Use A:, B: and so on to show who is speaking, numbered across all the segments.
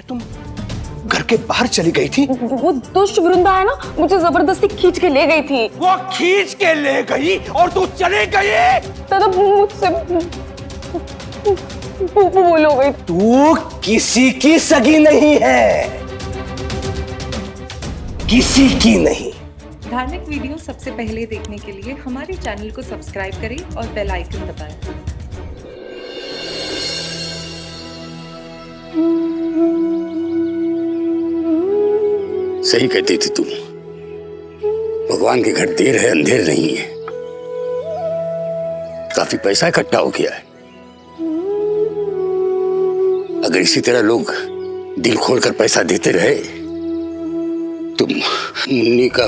A: तुम घर के बाहर चली गई थी?
B: वो दुष्ट वृंदा है ना, मुझे जबरदस्ती खींच के ले गई थी।
A: वो खींच के ले गई और तू चले गई?
B: दादा मुझसे भूल हो गई।
A: तू किसी की सगी नहीं है, किसी की नहीं।
C: धार्मिक वीडियो सबसे पहले देखने के लिए हमारे चैनल को सब्सक्राइब करें और बेल आइकन दबाएं।
D: सही कहती थी तुम, भगवान के घर देर है अंधेर नहीं है। काफी पैसा इकट्ठा हो गया है। अगर इसी तरह लोग दिल खोलकर पैसा देते रहे तो मुन्नी
B: क्या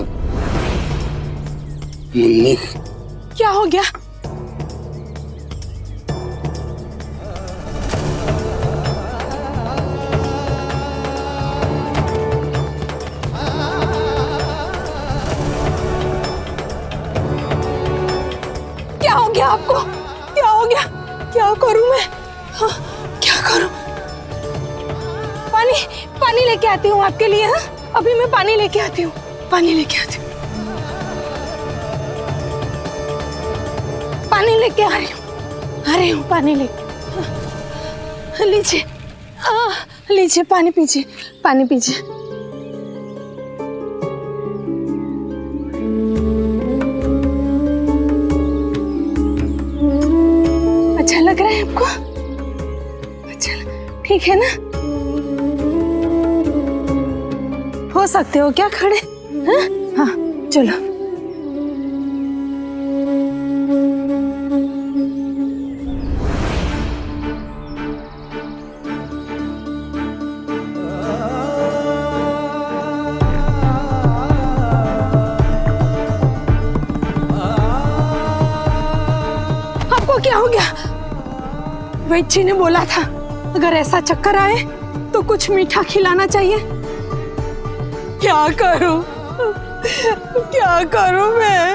B: हो गया? क्या हो गया आपको? क्या हो गया? क्या करूं मैं? हाँ, क्या करूं? पानी लेके आती हूँ आपके लिए। हाँ, अभी मैं पानी लेके आती हूँ। पानी लेके आती हूँ। पानी लेके आ रही हूँ। पानी लेके। लीजिए, लीजिए पानी पीजिए, पानी पीजिए। अच्छा लग रहा है आपको? अच्छा, ठीक है ना? हो सकते हो क्या खड़े? हाँ, हाँ चलो। आपको क्या हो गया? वैद्य जी ने बोला था अगर ऐसा चक्कर आए तो कुछ मीठा खिलाना चाहिए। क्या करूं? क्या करूं मैं?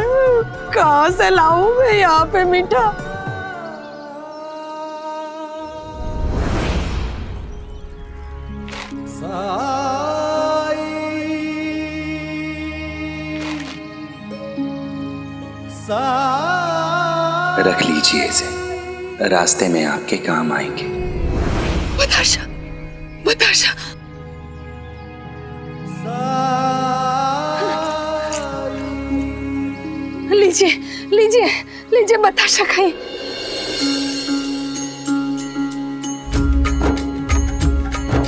B: कहां से लाऊं मैं यहाँ पे मीठा?
E: रख लीजिए इसे, रास्ते में आपके काम आएंगे।
B: बताशा, बताशा। लीजिए, लीजिए, लीजिए बताशा खाइए।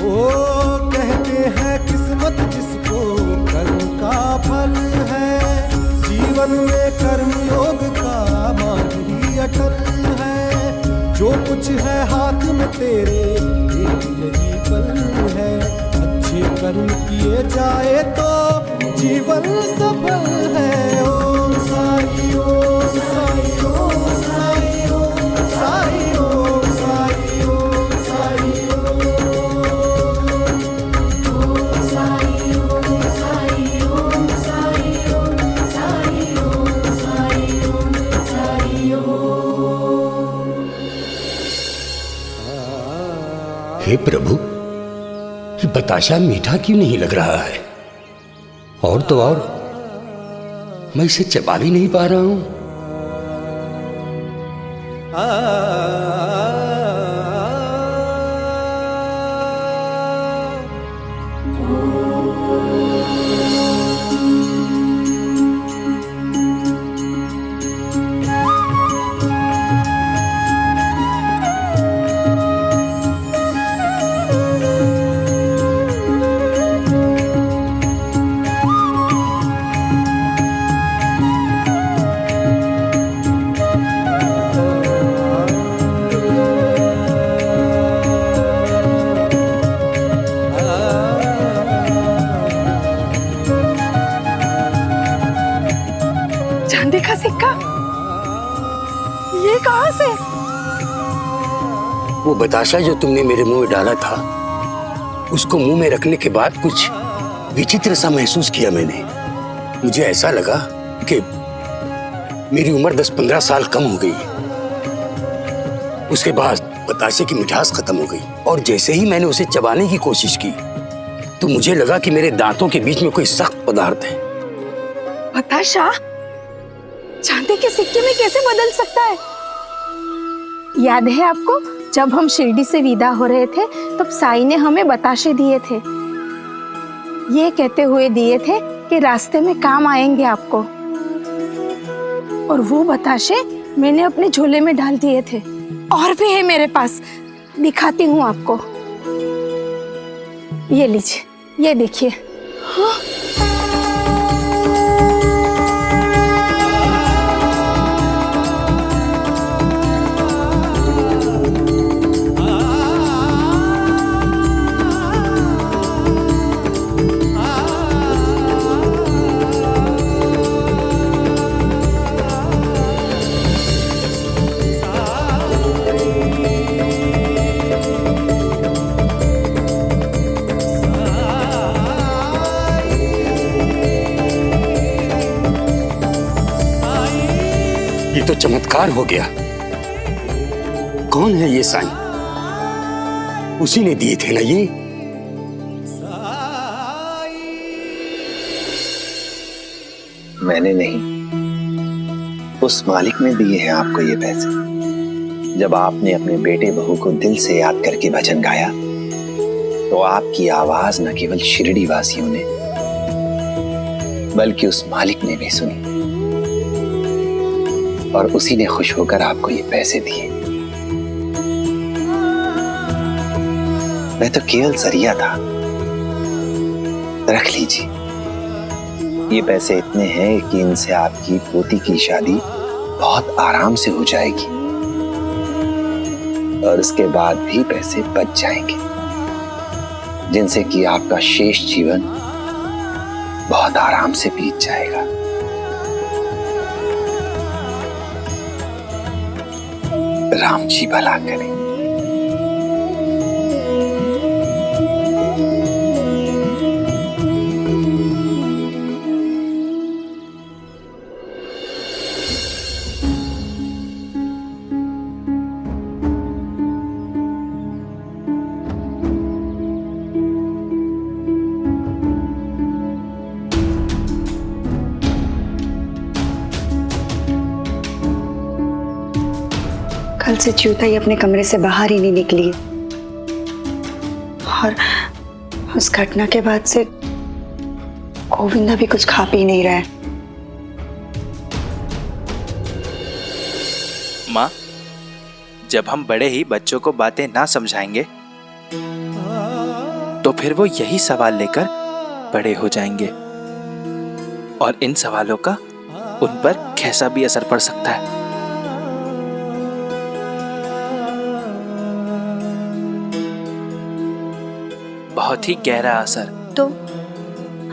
F: वो कहते हैं किस्मत जिसको कर्म का फल है, जीवन में कर्म योग का मार्ग ही अटल है। जो कुछ है हाथ में तेरे एक यही पल है, अच्छे कर्म किए जाए तो जीवन सफल है। ओम साई ओम साई ओम साई ओम साई ओम साई ओम साई
D: हे प्रभु, बताशा मीठा क्यों नहीं लग रहा है? और तो और मैं इसे चबा भी नहीं पा रहा हूं।
B: चांदी का सिक्का? ये कहां से?
D: वो बताशा जो तुमने मेरे मुंह में डाला था, उसको मुंह में रखने के बाद कुछ विचित्र सा महसूस किया मैंने। मुझे ऐसा लगा कि मेरी उम्र 10-15 साल कम हो गई। उसके बाद बताशे की मिठास खत्म हो गई और जैसे ही मैंने उसे चबाने की कोशिश की तो मुझे लगा कि मेरे दांतों के बीच में कोई सख्त पदार्थ है।
B: बताशा चांदी के सिक्के में कैसे बदल सकता है? याद है आपको, जब हम शिरडी से विदा हो रहे थे तब साईं ने हमें बताशे दिए थे। ये कहते हुए दिए थे कि रास्ते में काम आएंगे आपको। और वो बताशे मैंने अपने झोले में डाल दिए थे। और भी है मेरे पास, दिखाती हूँ आपको। ये लीजिए, ये देखिए। हाँ?
D: ये तो चमत्कार हो गया। कौन है ये साईं? उसी ने दिए थे ना ये?
E: मैंने नहीं, उस मालिक ने दिए हैं आपको ये पैसे। जब आपने अपने बेटे बहू को दिल से याद करके भजन गाया तो आपकी आवाज न केवल शिरडी वासियों ने बल्कि उस मालिक ने भी सुनी और उसी ने खुश होकर आपको ये पैसे दिए। मैं तो केवल जरिया था। रख लीजिए, ये पैसे इतने हैं कि इनसे आपकी पोती की शादी बहुत आराम से हो जाएगी और उसके बाद भी पैसे बच जाएंगे जिनसे कि आपका शेष जीवन बहुत आराम से बीत जाएगा। राम जी भला करें।
G: कल से च्यूताई अपने कमरे से बाहर ही नहीं निकली और उस घटना के बाद से गोविंदा भी कुछ खा पी नहीं रहा है।
H: माँ, जब हम बड़े ही बच्चों को बातें ना समझाएंगे तो फिर वो यही सवाल लेकर बड़े हो जाएंगे और इन सवालों का उन पर कैसा भी असर पड़ सकता है। बहुत ही गहरा असर।
G: तो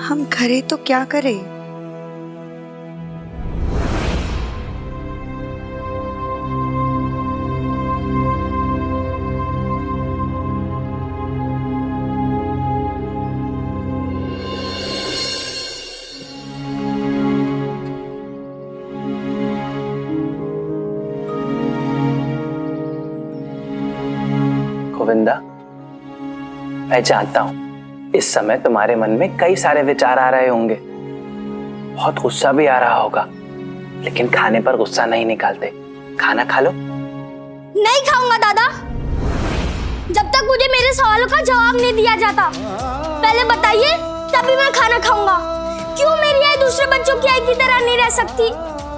G: हम करें तो क्या करें?
H: गोविंदा, मैं जानता हूं इस समय तुम्हारे मन में कई सारे विचार आ रहे होंगे, बहुत गुस्सा भी आ रहा होगा, लेकिन खाने पर गुस्सा नहीं निकालते। खाना खा लो।
I: नहीं खाऊंगा दादा, जब तक मुझे मेरे सवालों का जवाब नहीं दिया जाता। पहले बताइए, तभी मैं खाना खाऊंगा। क्यों मेरी आई दूसरे बच्चों की आई की तरह नहीं रह सकती?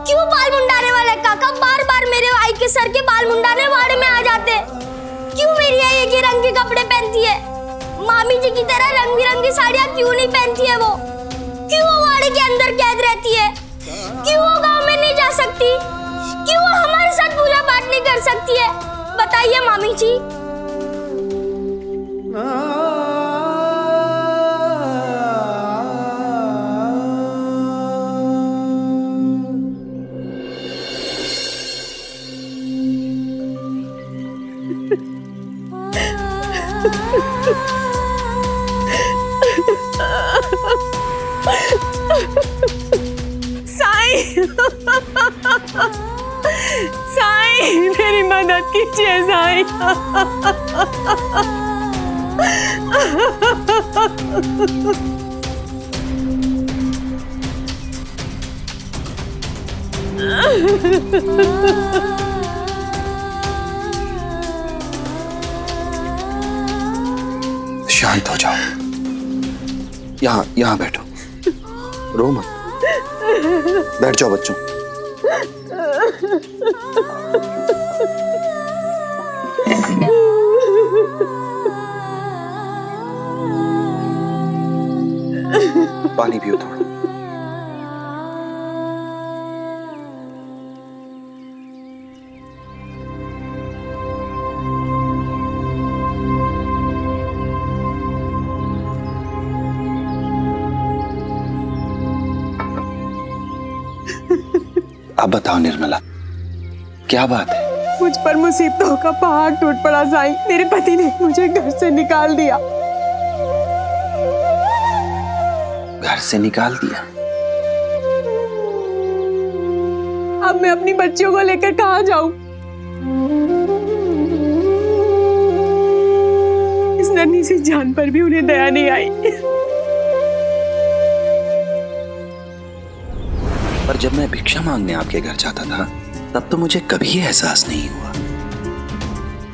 I: क्यों बाल मुंडाने वाले काका बार बार मेरे आई के सर के बाल मुंडाने वाड़े में आ जाते? क्यों मेरी आई एक ही रंग के कपड़े पहनती है? मामी जी की तरह रंग बिरंगी साड़ियाँ क्यों नहीं पहनती है वो? क्यों वो वाड़े के अंदर कैद रहती है? क्यों वो गांव में नहीं जा सकती? क्यों वो हमारे साथ पूजा पाठ नहीं कर सकती है? बताइए मामी जी।
B: साईं, साईं मेरी मदद कीजिए साईं।
E: शांत हो जाओ, यहाँ बैठो, रो मत, बैठ जाओ बच्चों। पानी पियो थोड़ा। अब बताओ निर्मला, क्या बात है?
B: मुझ पर मुसीबतों का पहाड़ टूट पड़ा साईं। मेरे पति ने मुझे घर से निकाल दिया।
E: घर से निकाल दिया?
B: अब मैं अपनी बच्चियों को लेकर कहाँ जाऊं? इस नन्ही सी जान पर भी उन्हें दया नहीं आई।
E: पर जब मैं भिक्षा मांगने आपके घर जाता था, तब तो मुझे कभी एहसास नहीं हुआ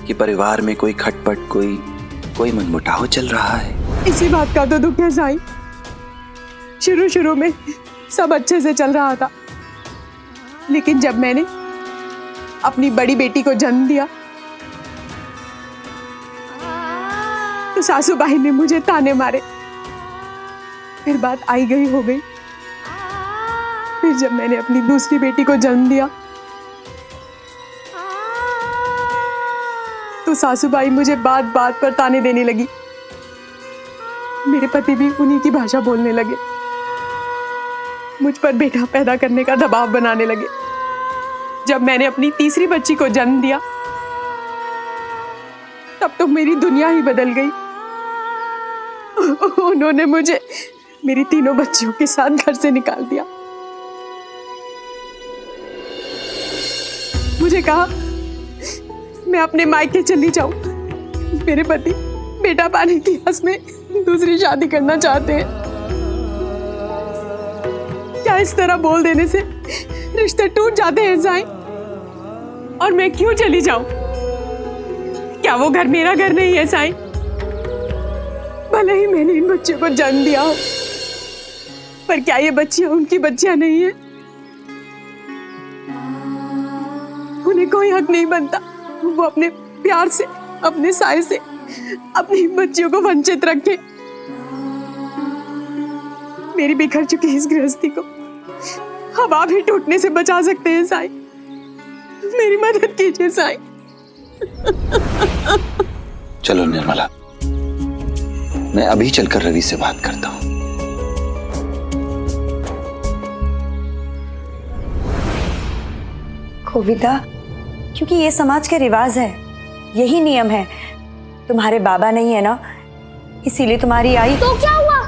E: कि परिवार में कोई खटपट, कोई मनमुटाव चल रहा है।
B: इसी बात का तो दुख है साईं। शुरू में सब अच्छे से चल रहा था, लेकिन जब मैंने अपनी बड़ी बेटी को जन्म दिया तो सासूबाई ने मुझे ताने मारे। फिर बात आई गई हो गई। फिर जब मैंने अपनी दूसरी बेटी को जन्म दिया तो सासूबाई मुझे बात बात पर ताने देने लगी। मेरे पति भी उन्हीं की भाषा बोलने लगे, मुझ पर बेटा पैदा करने का दबाव बनाने लगे। जब मैंने अपनी तीसरी बच्ची को जन्म दिया तब तो मेरी दुनिया ही बदल गई। उन्होंने मुझे मेरी तीनों बच्चियों के साथ घर से निकाल दिया। मुझे कहा मैं अपने मायके चली जाऊं। मेरे पति बेटा पाने की आस में दूसरी शादी करना चाहते हैं। क्या इस तरह बोल देने से रिश्ते टूट जाते हैं साईं? और मैं क्यों चली जाऊं? क्या वो घर मेरा घर नहीं है साईं? भले ही मैंने इन बच्चों को जन्म दिया हो, पर क्या ये बच्चियां उनकी बच्चियां नहीं है? उन्हें कोई हक नहीं बनता वो अपने प्यार से, अपने साय से अपनी बच्चियों को वंचित रखे। मेरी बिखर चुकी इस गृहस्थी को अब आप ही टूटने से बचा सकते हैं साईं। मेरी मदद कीजिए साईं।
E: चलो निर्मला, मैं अभी चलकर रवि से बात करता हूं।
G: गोविंदा, क्योंकि ये समाज के रिवाज है, यही नियम है। तुम्हारे बाबा नहीं है ना, इसीलिए तुम्हारी आई।
I: तो क्या हुआ?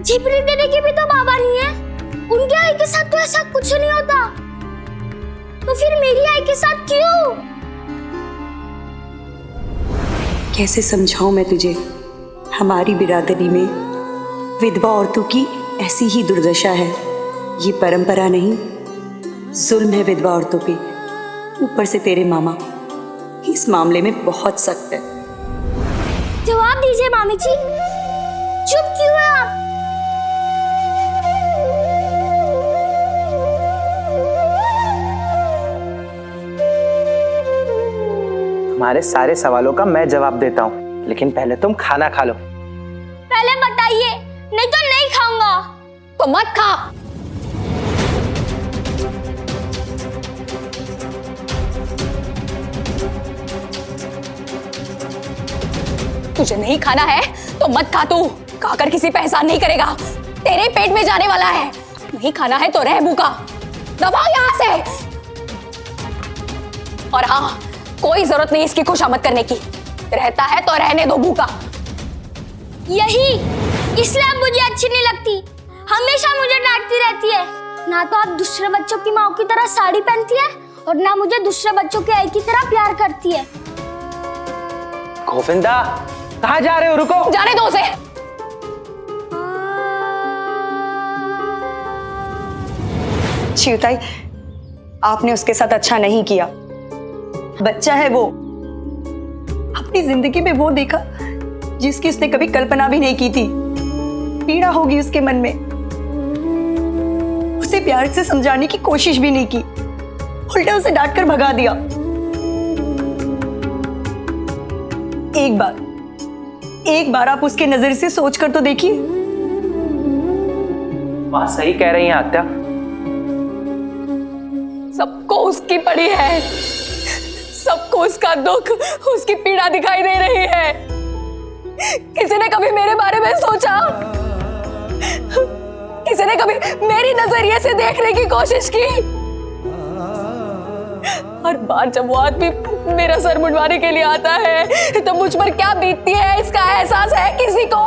I: झिपरी देने के भी तो बाबा नहीं है। उनके आई के साथ तो ऐसा कुछ नहीं होता, तो फिर मेरी आई के साथ क्यों?
G: कैसे समझाऊं मैं तुझे? हमारी बिरादरी में विधवा औरतों की ऐसी ही दुर्दशा है। ये परंपरा नहीं, जुल्म है विधवा औरतों पे। ऊपर से तेरे मामा इस मामले में बहुत सख्त है।
I: जवाब दीजिए मामी जी, चुप क्यों हैं आप?
H: तुम्हारे सारे सवालों का मैं जवाब देता हूँ, लेकिन पहले तुम खाना खा लो।
I: पहले बताइए, नहीं तो नहीं खाऊंगा।
B: तो मत खा।
J: तुझे नहीं खाना है तो मत खा। तू खाकर किसी पे एहसान नहीं करेगा, तेरे पेट में जाने वाला है। नहीं खाना है तो रह भूखा, दबाओ यहाँ से। और हाँ, कोई जरूरत नहीं इसकी खुशामद करने की, रहता है तो रहने दो भूखा।
I: यही इसलिए आप मुझे अच्छी नहीं लगती, हमेशा मुझे डांटती रहती है। ना तो आप दूसरे बच्चों की माँ की तरह साड़ी पहनती है और ना मुझे दूसरे बच्चों की आई की तरह प्यार करती है।
H: गोविंदा, कहाँ जा रहे हो? रुको।
J: जाने दो उसे।
G: चिवताई, आपने उसके साथ अच्छा नहीं किया। बच्चा है वो, अपनी जिंदगी में वो देखा जिसकी उसने कभी कल्पना भी नहीं की थी। पीड़ा होगी उसके मन में। उसे प्यार से समझाने की कोशिश भी नहीं की, उल्टा उसे डांट कर भगा दिया। एक बार आप उसके नजर से सोचकर तो देखिए।
H: बात सही कह रही हैं आत्या।
J: सबको उसकी पड़ी है, सबको उसका दुख, उसकी पीड़ा दिखाई दे रही है। किसी ने कभी मेरे बारे में सोचा? किसी ने कभी मेरी नजरिए से देखने की कोशिश की? हर बार जब वो आदमी मेरा सर मुंडवाने के लिए आता है तो मुझ पर क्या बीतती है इसका एहसास है किसी को?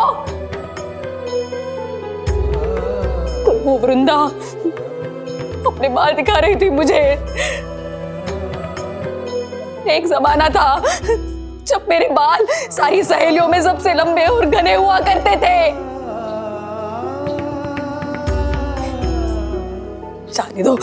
J: तो वो वृंदा अपने बाल दिखा रही थी मुझे। एक जमाना था जब मेरे बाल सारी सहेलियों में सबसे लंबे और घने हुआ करते थे। जाने दो।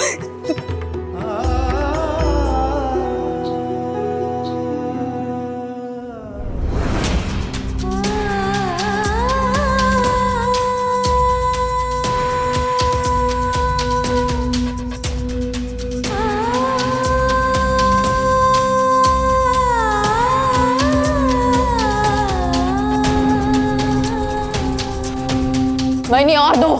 J: नहीं और दो।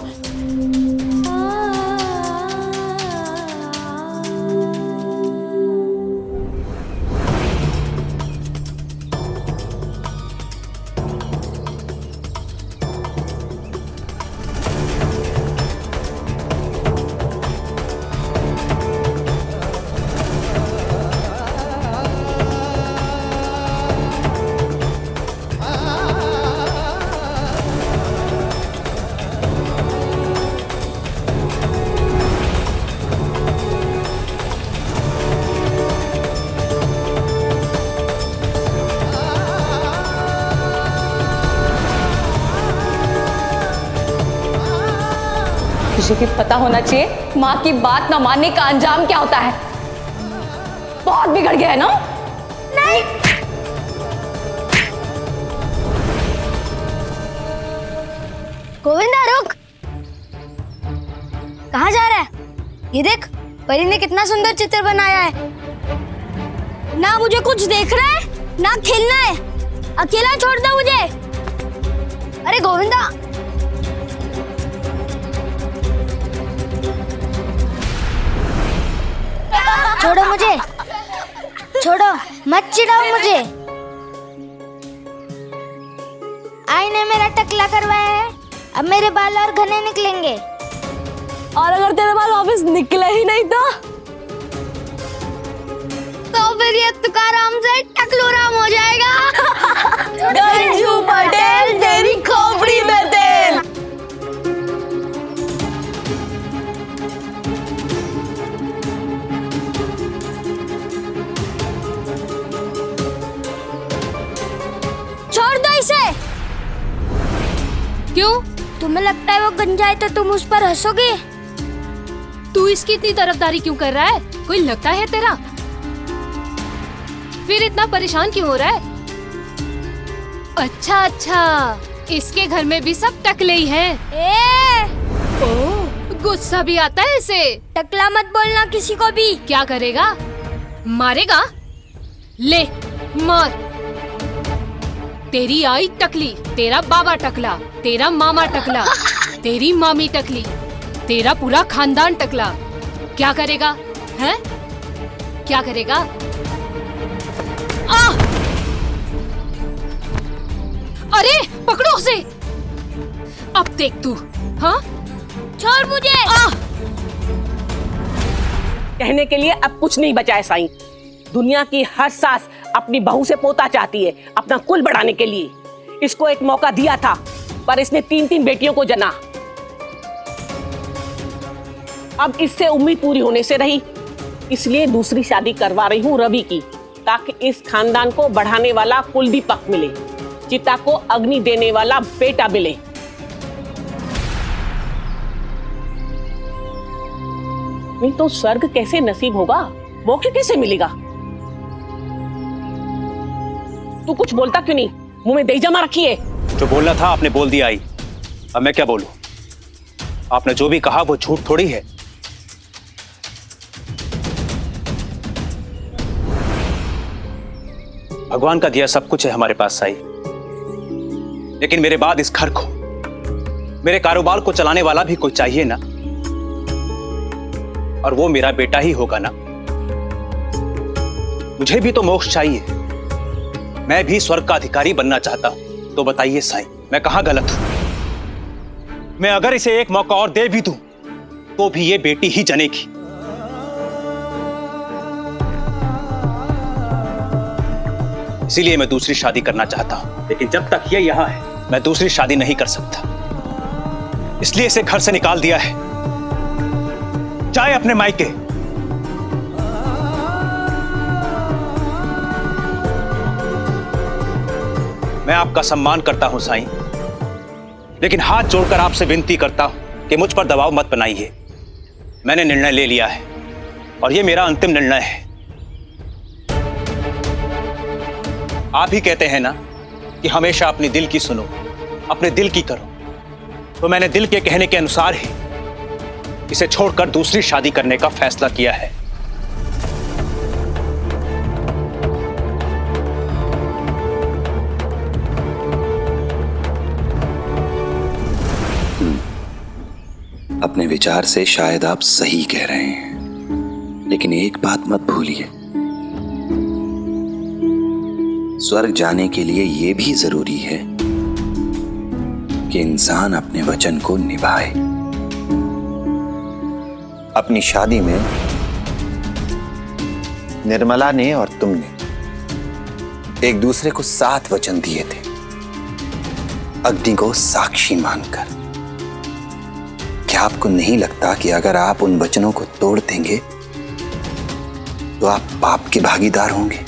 J: तुझे भी पता होना चाहिए माँ की बात ना मानने का अंजाम क्या होता है। बहुत बिगड़ गया है ना?
I: नहीं। गोविंदा रुक। कहाँ जा रहा है? ये देख, परी ने कितना सुंदर चित्र बनाया है। ना मुझे कुछ देखना है ना खेलना है, अकेला छोड़ दो मुझे। अरे गोविंदा, छोड़ो मुझे, छोड़ो, मत चिढ़ाओ मुझे। आई ने मेरा टकला करवाया है, अब मेरे बाल और घने निकलेंगे।
J: और अगर तेरे बाल वापस निकले ही नहीं
I: तो फिर ये तुकाराम से टकलूराम हो जाएगा।
J: गंजू पटेल तेरी खोपड़ी में तेल।
I: छोड़ दो इसे।
B: क्यों?
I: तुम्हें लगता है वो गंजा है तो तुम उस पर हंसोगे?
B: तू इसकी इतनी तरफदारी क्यों कर रहा है? कोई लगता है तेरा? फिर इतना परेशान क्यों हो रहा है? अच्छा, इसके घर में भी सब टकले ही हैं। ओह, गुस्सा भी आता है इसे।
I: टकला मत बोलना किसी को भी।
B: क्या करेगा? मारेगा? ले मार। तेरी आई टकली, तेरा बाबा टकला, तेरा मामा टकला, तेरी मामी टकली, तेरा पूरा खानदान टकला। क्या करेगा? हैं? क्या करेगा? आ! अरे पकड़ो उसे। अब देख तू। हाँ?
I: छोड़ मुझे।
K: कहने के लिए अब कुछ नहीं बचा है साईं। दुनिया की हर सास अपनी बहू से पोता चाहती है अपना कुल बढ़ाने के लिए। इसको एक मौका दिया था पर इसने 3-3 बेटियों को जना। अब इससे उम्मीद पूरी होने से रही, इसलिए दूसरी शादी करवा रही हूँ रवि की, ताकि इस खानदान को बढ़ाने वाला कुल भी पक मिले। चिता को अग्नि देने वाला बेटा मिले। नहीं तो स्वर्ग कैसे नसीब होगा, मोक्ष कैसे मिलेगा? तू कुछ बोलता क्यों नहीं? मुंह में दही जमा रखी है।
L: जो बोलना था आपने बोल दिया आई, अब मैं क्या बोलूं? आपने जो भी कहा वो झूठ थोड़ी है। भगवान का दिया सब कुछ है हमारे पास साई, लेकिन मेरे बाद इस घर को, मेरे कारोबार को चलाने वाला भी कोई चाहिए ना, और वो मेरा बेटा ही होगा ना। मुझे भी तो मोक्ष चाहिए, मैं भी स्वर्ग का अधिकारी बनना चाहता हूं। तो बताइए साईं, मैं कहां गलत हूं? मैं अगर इसे एक मौका और दे भी दूं तो भी ये बेटी ही जनेगी। इसीलिए मैं दूसरी शादी करना चाहता हूं, लेकिन जब तक ये यहां है मैं दूसरी शादी नहीं कर सकता। इसलिए इसे घर से निकाल दिया है, जाए अपने मायके। मैं आपका सम्मान करता हूं साईं, लेकिन हाथ जोड़कर आपसे विनती करता हूं कि मुझ पर दबाव मत बनाइए। मैंने निर्णय ले लिया है और यह मेरा अंतिम निर्णय है। आप ही कहते हैं ना कि हमेशा अपने दिल की सुनो, अपने दिल की करो, तो मैंने दिल के कहने के अनुसार ही इसे छोड़कर दूसरी शादी करने का फैसला किया है।
E: अपने विचार से शायद आप सही कह रहे हैं, लेकिन एक बात मत भूलिए, स्वर्ग जाने के लिए यह भी जरूरी है कि इंसान अपने वचन को निभाए। अपनी शादी में निर्मला ने और तुमने एक दूसरे को 7 वचन दिए थे, अग्नि को साक्षी मानकर। क्या आपको नहीं लगता कि अगर आप उन वचनों को तोड़ देंगे तो आप पाप के भागीदार होंगे?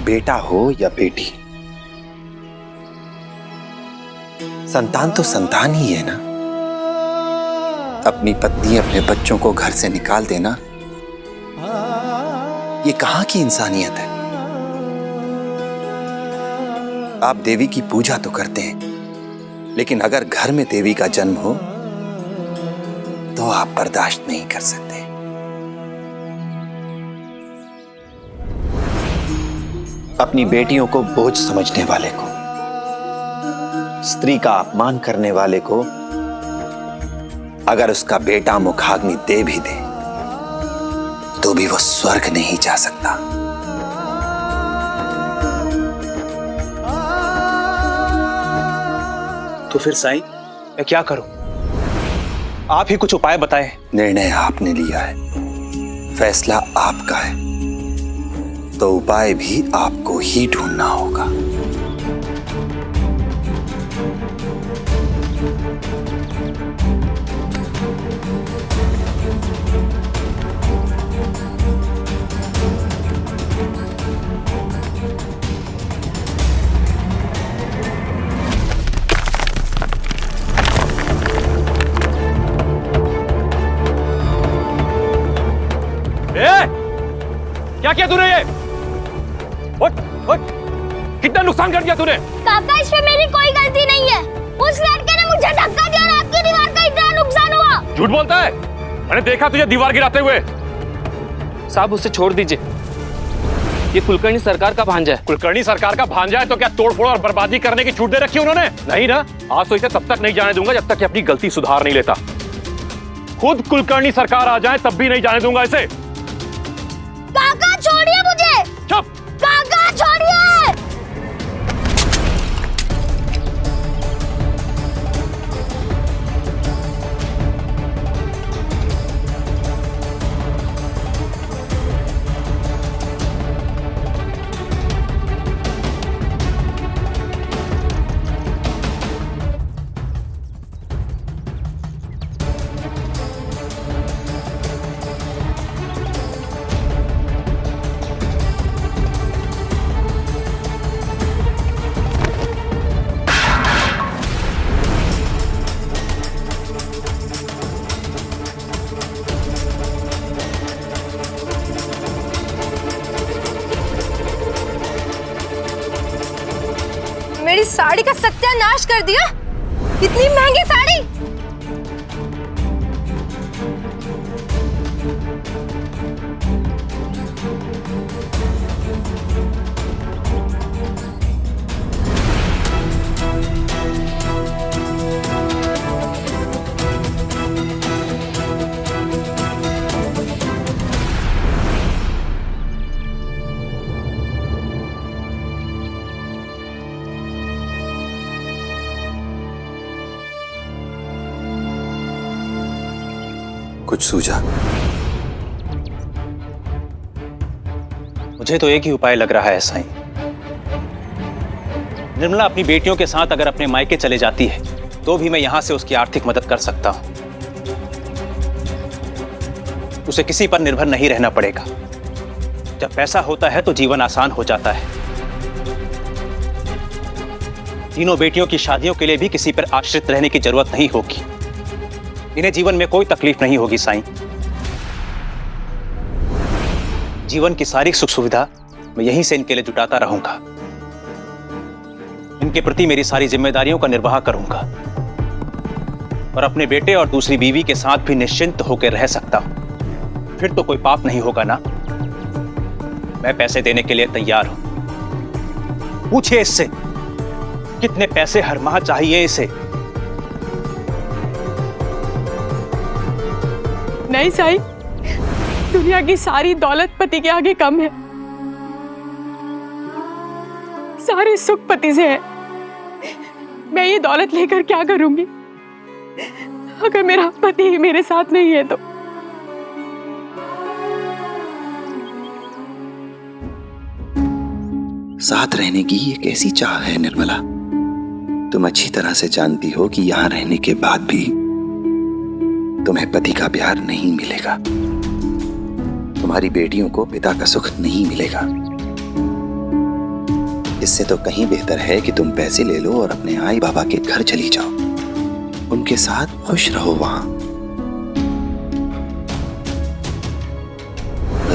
E: बेटा हो या बेटी, संतान तो संतान ही है ना। अपनी पत्नी अपने बच्चों को घर से निकाल देना, ये कहां की इंसानियत है? आप देवी की पूजा तो करते हैं, लेकिन अगर घर में देवी का जन्म हो तो आप बर्दाश्त नहीं कर सकते। अपनी बेटियों को बोझ समझने वाले को, स्त्री का अपमान करने वाले को, अगर उसका बेटा मुखाग्नि दे भी दे तो भी वो स्वर्ग नहीं जा सकता।
L: तो फिर साईं मैं क्या करूं? आप ही कुछ उपाय बताएं।
E: निर्णय आपने लिया है, फैसला आपका है, तो उपाय भी आपको ही ढूंढना होगा।
L: क्या किया तूने? ये उठ, उठ, कितना नुकसान कर दिया तूने?
I: काका, इसमें मेरी कोई गलती नहीं है। उस लड़के ने मुझे धक्का दिया और आपकी दीवार का इतना नुकसान हुआ।
L: झूठ बोलता है, मैंने देखा तुझे दीवार गिराते हुए।
M: साहब उसे छोड़ दीजिए, ये कुलकर्णी सरकार का भांजा है।
L: कुलकर्णी सरकार का भांजा है तो क्या तोड़फोड़ और बर्बादी करने की छूट दे रखी उन्होंने? नहीं ना, आज तो इसे तब तक नहीं जाने दूंगा जब तक कि अपनी गलती सुधार नहीं लेता। खुद कुलकर्णी सरकार आ जाए तब भी नहीं जाने दूंगा इसे।
I: काका छोड़िए मुझे।
L: चुप।
I: काका छोड़िए।
N: मेरी साड़ी का सत्यानाश कर दिया। इतनी महंगी साड़ी।
E: कुछ सूझा?
L: मुझे तो एक ही उपाय लग रहा है साईं। निर्मला अपनी बेटियों के साथ अगर अपने मायके चले जाती है तो भी मैं यहां से उसकी आर्थिक मदद कर सकता हूं। उसे किसी पर निर्भर नहीं रहना पड़ेगा। जब पैसा होता है तो जीवन आसान हो जाता है। तीनों बेटियों की शादियों के लिए भी किसी पर आश्रित रहने की जरूरत नहीं होगी। इन्हें जीवन में कोई तकलीफ नहीं होगी साईं। जीवन की सारी सुख सुविधा मैं यहीं से इनके लिए जुटाता रहूंगा। इनके प्रति मेरी सारी जिम्मेदारियों का निर्वाह करूंगा और अपने बेटे और दूसरी बीवी के साथ भी निश्चिंत होकर रह सकता हूं। फिर तो कोई पाप नहीं होगा ना। मैं पैसे देने के लिए तैयार हूं। पूछिए इससे कितने पैसे हर माह चाहिए इसे।
B: नहीं साईं, दुनिया की सारी दौलत पति के आगे कम है। सारे सुख पति से है। मैं ये दौलत लेकर क्या करूंगी अगर मेरा पति ही मेरे साथ नहीं है तो।
E: साथ रहने की ये कैसी चाह है निर्मला? तुम अच्छी तरह से जानती हो कि यहां रहने के बाद भी तुम्हें पति का प्यार नहीं मिलेगा। तुम्हारी बेटियों को पिता का सुख नहीं मिलेगा। इससे तो कहीं बेहतर है कि तुम पैसे ले लो और अपने आई बाबा के घर चली जाओ। उनके साथ खुश रहो वहां।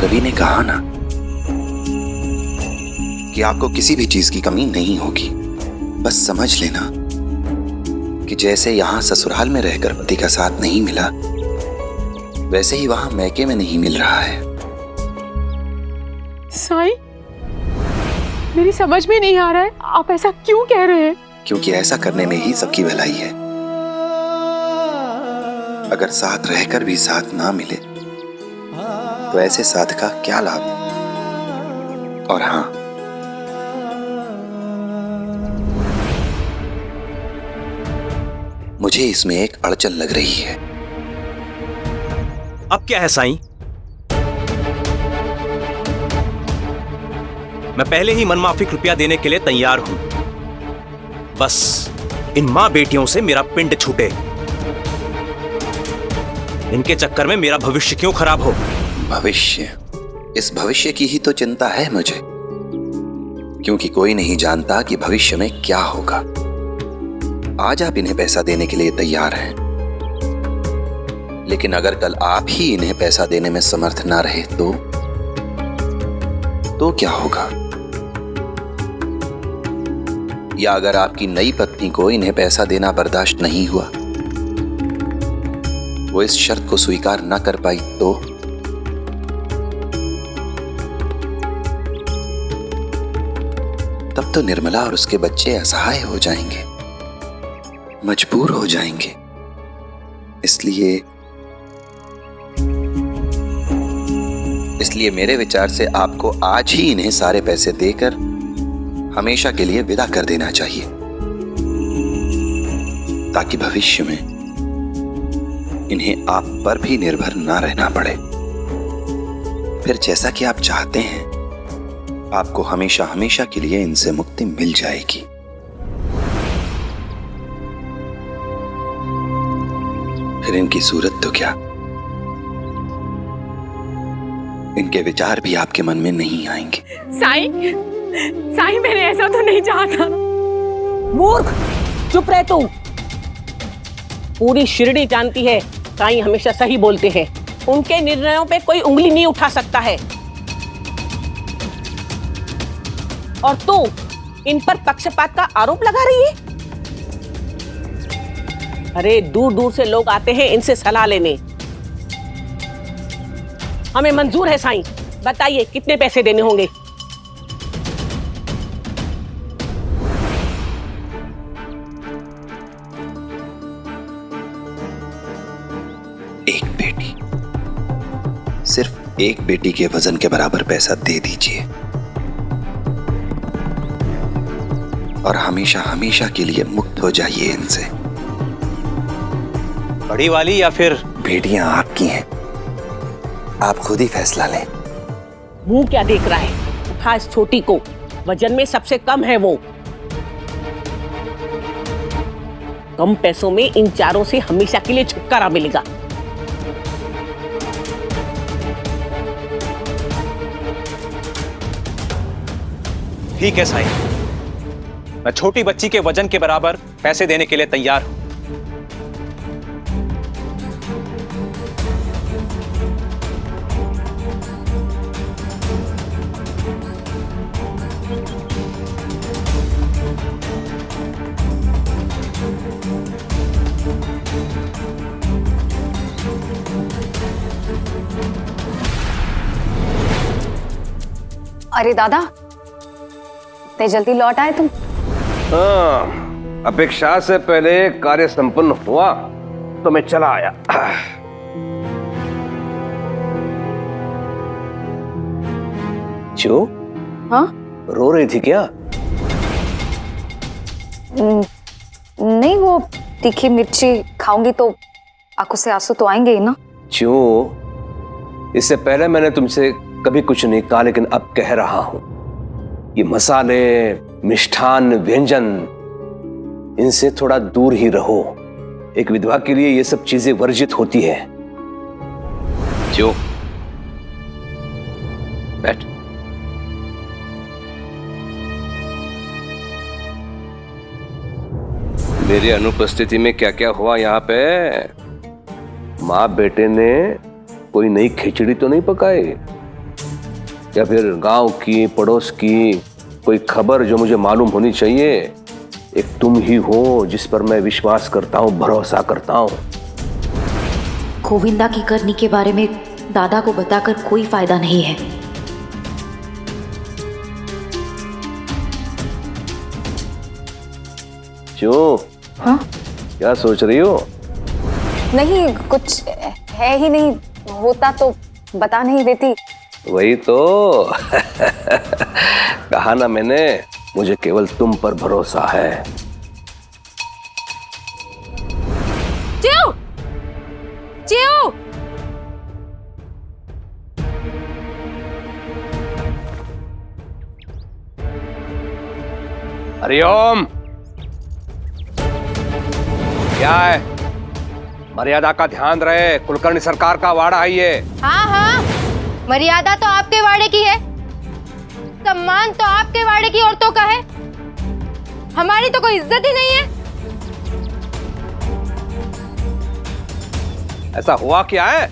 E: रवि ने कहा ना कि आपको किसी भी चीज की कमी नहीं होगी। बस समझ लेना कि जैसे यहां ससुराल में रहकर पति का साथ नहीं मिला, वैसे ही वहां मैके में नहीं मिल रहा है।
B: साईं, मेरी समझ में नहीं आ रहा है, आप ऐसा क्यों कह रहे हैं?
E: क्योंकि ऐसा करने में ही सबकी भलाई है। अगर साथ रहकर भी साथ ना मिले तो ऐसे साथ का क्या लाभ? और हां, मुझे इसमें एक अड़चन लग रही है।
A: अब क्या है साईं? मैं पहले ही मनमाफिक रुपया देने के लिए तैयार हूं। बस इन मां बेटियों से मेरा पिंड छूटे। इनके चक्कर में मेरा भविष्य क्यों खराब हो?
E: भविष्य? इस भविष्य की ही तो चिंता है मुझे, क्योंकि कोई नहीं जानता कि भविष्य में क्या होगा। आज आप इन्हें पैसा देने के लिए तैयार हैं, लेकिन अगर कल आप ही इन्हें पैसा देने में समर्थ ना रहे तो क्या होगा? या अगर आपकी नई पत्नी को इन्हें पैसा देना बर्दाश्त नहीं हुआ, वो इस शर्त को स्वीकार ना कर पाई तब तो निर्मला और उसके बच्चे असहाय हो जाएंगे, मजबूर हो जाएंगे। इसलिए मेरे विचार से आपको आज ही इन्हें सारे पैसे देकर हमेशा के लिए विदा कर देना चाहिए, ताकि भविष्य में इन्हें आप पर भी निर्भर ना रहना पड़े। फिर जैसा कि आप चाहते हैं, आपको हमेशा हमेशा के लिए इनसे मुक्ति मिल जाएगी। फिर इनकी सूरत तो क्या, इनके विचार भी आपके मन में नहीं आएंगे।
B: साईं, साईं, मैंने ऐसा तो नहीं चाहा था।
K: मूर्ख, चुप रह तू। पूरी शिरडी जानती है साईं हमेशा सही बोलते हैं। उनके निर्णयों पे कोई उंगली नहीं उठा सकता है। और इन पर पक्षपात का आरोप लगा रही है। अरे दूर दूर से लोग आते हैं इनसे सलाह लेने। हमें मंजूर है साईं, बताइए कितने पैसे देने होंगे?
E: एक बेटी, सिर्फ एक बेटी के वजन के बराबर पैसा दे दीजिए और हमेशा हमेशा के लिए मुक्त हो जाइए इनसे।
A: बड़ी वाली या फिर?
E: बेटियां आपकी हैं, आप खुद ही फैसला लें।
K: मुंह क्या देख रहा है? उठा इस छोटी को, वजन में सबसे कम है वो। कम पैसों में इन चारों से हमेशा के लिए छुटकारा मिलेगा।
A: ठीक है साईं, मैं छोटी बच्ची के वजन के बराबर पैसे देने के लिए तैयार हूं।
J: अरे दादा, इतने जल्दी लौट आए तुम?
O: हाँ, अपेक्षा से पहले कार्य संपन्न हुआ तो मैं चला आया।
A: क्यों?
J: हाँ?
O: रो रही थी क्या?
J: नहीं, वो तीखी मिर्ची खाऊंगी तो आंखों से आंसू तो आएंगे ही ना।
O: क्यों? इससे पहले मैंने तुमसे कभी कुछ नहीं कहा, लेकिन अब कह रहा हूं, ये मसाले, मिष्ठान, व्यंजन, इनसे थोड़ा दूर ही रहो। एक विधवा के लिए ये सब चीजें वर्जित होती है। क्यों? बैठ। मेरी अनुपस्थिति में क्या क्या हुआ यहाँ पे? माँ बेटे ने कोई नई खिचड़ी तो नहीं पकाई, या फिर गांव की, पड़ोस की कोई खबर जो मुझे मालूम होनी चाहिए? एक तुम ही हो जिस पर मैं विश्वास करता हूं, भरोसा करता हूं।
P: गोविंदा की करनी के बारे में दादा को बताकर कोई फायदा नहीं है।
O: क्यों?
J: हाँ?
O: क्या सोच रही हो?
J: नहीं, कुछ है ही नहीं, होता तो बता नहीं देती।
O: वही तो कहा ना मैंने, मुझे केवल तुम पर भरोसा है।
N: चियो! चियो!
O: हरिओम। क्या है? मर्यादा का ध्यान रहे, कुलकर्णी सरकार का वाड़ा है ये।
N: हाँ हाँ, मर्यादा तो आपके वाड़े की है, सम्मान तो आपके वाड़े की औरतों का है, हमारी तो कोई इज्जत ही नहीं है।
O: ऐसा हुआ क्या है?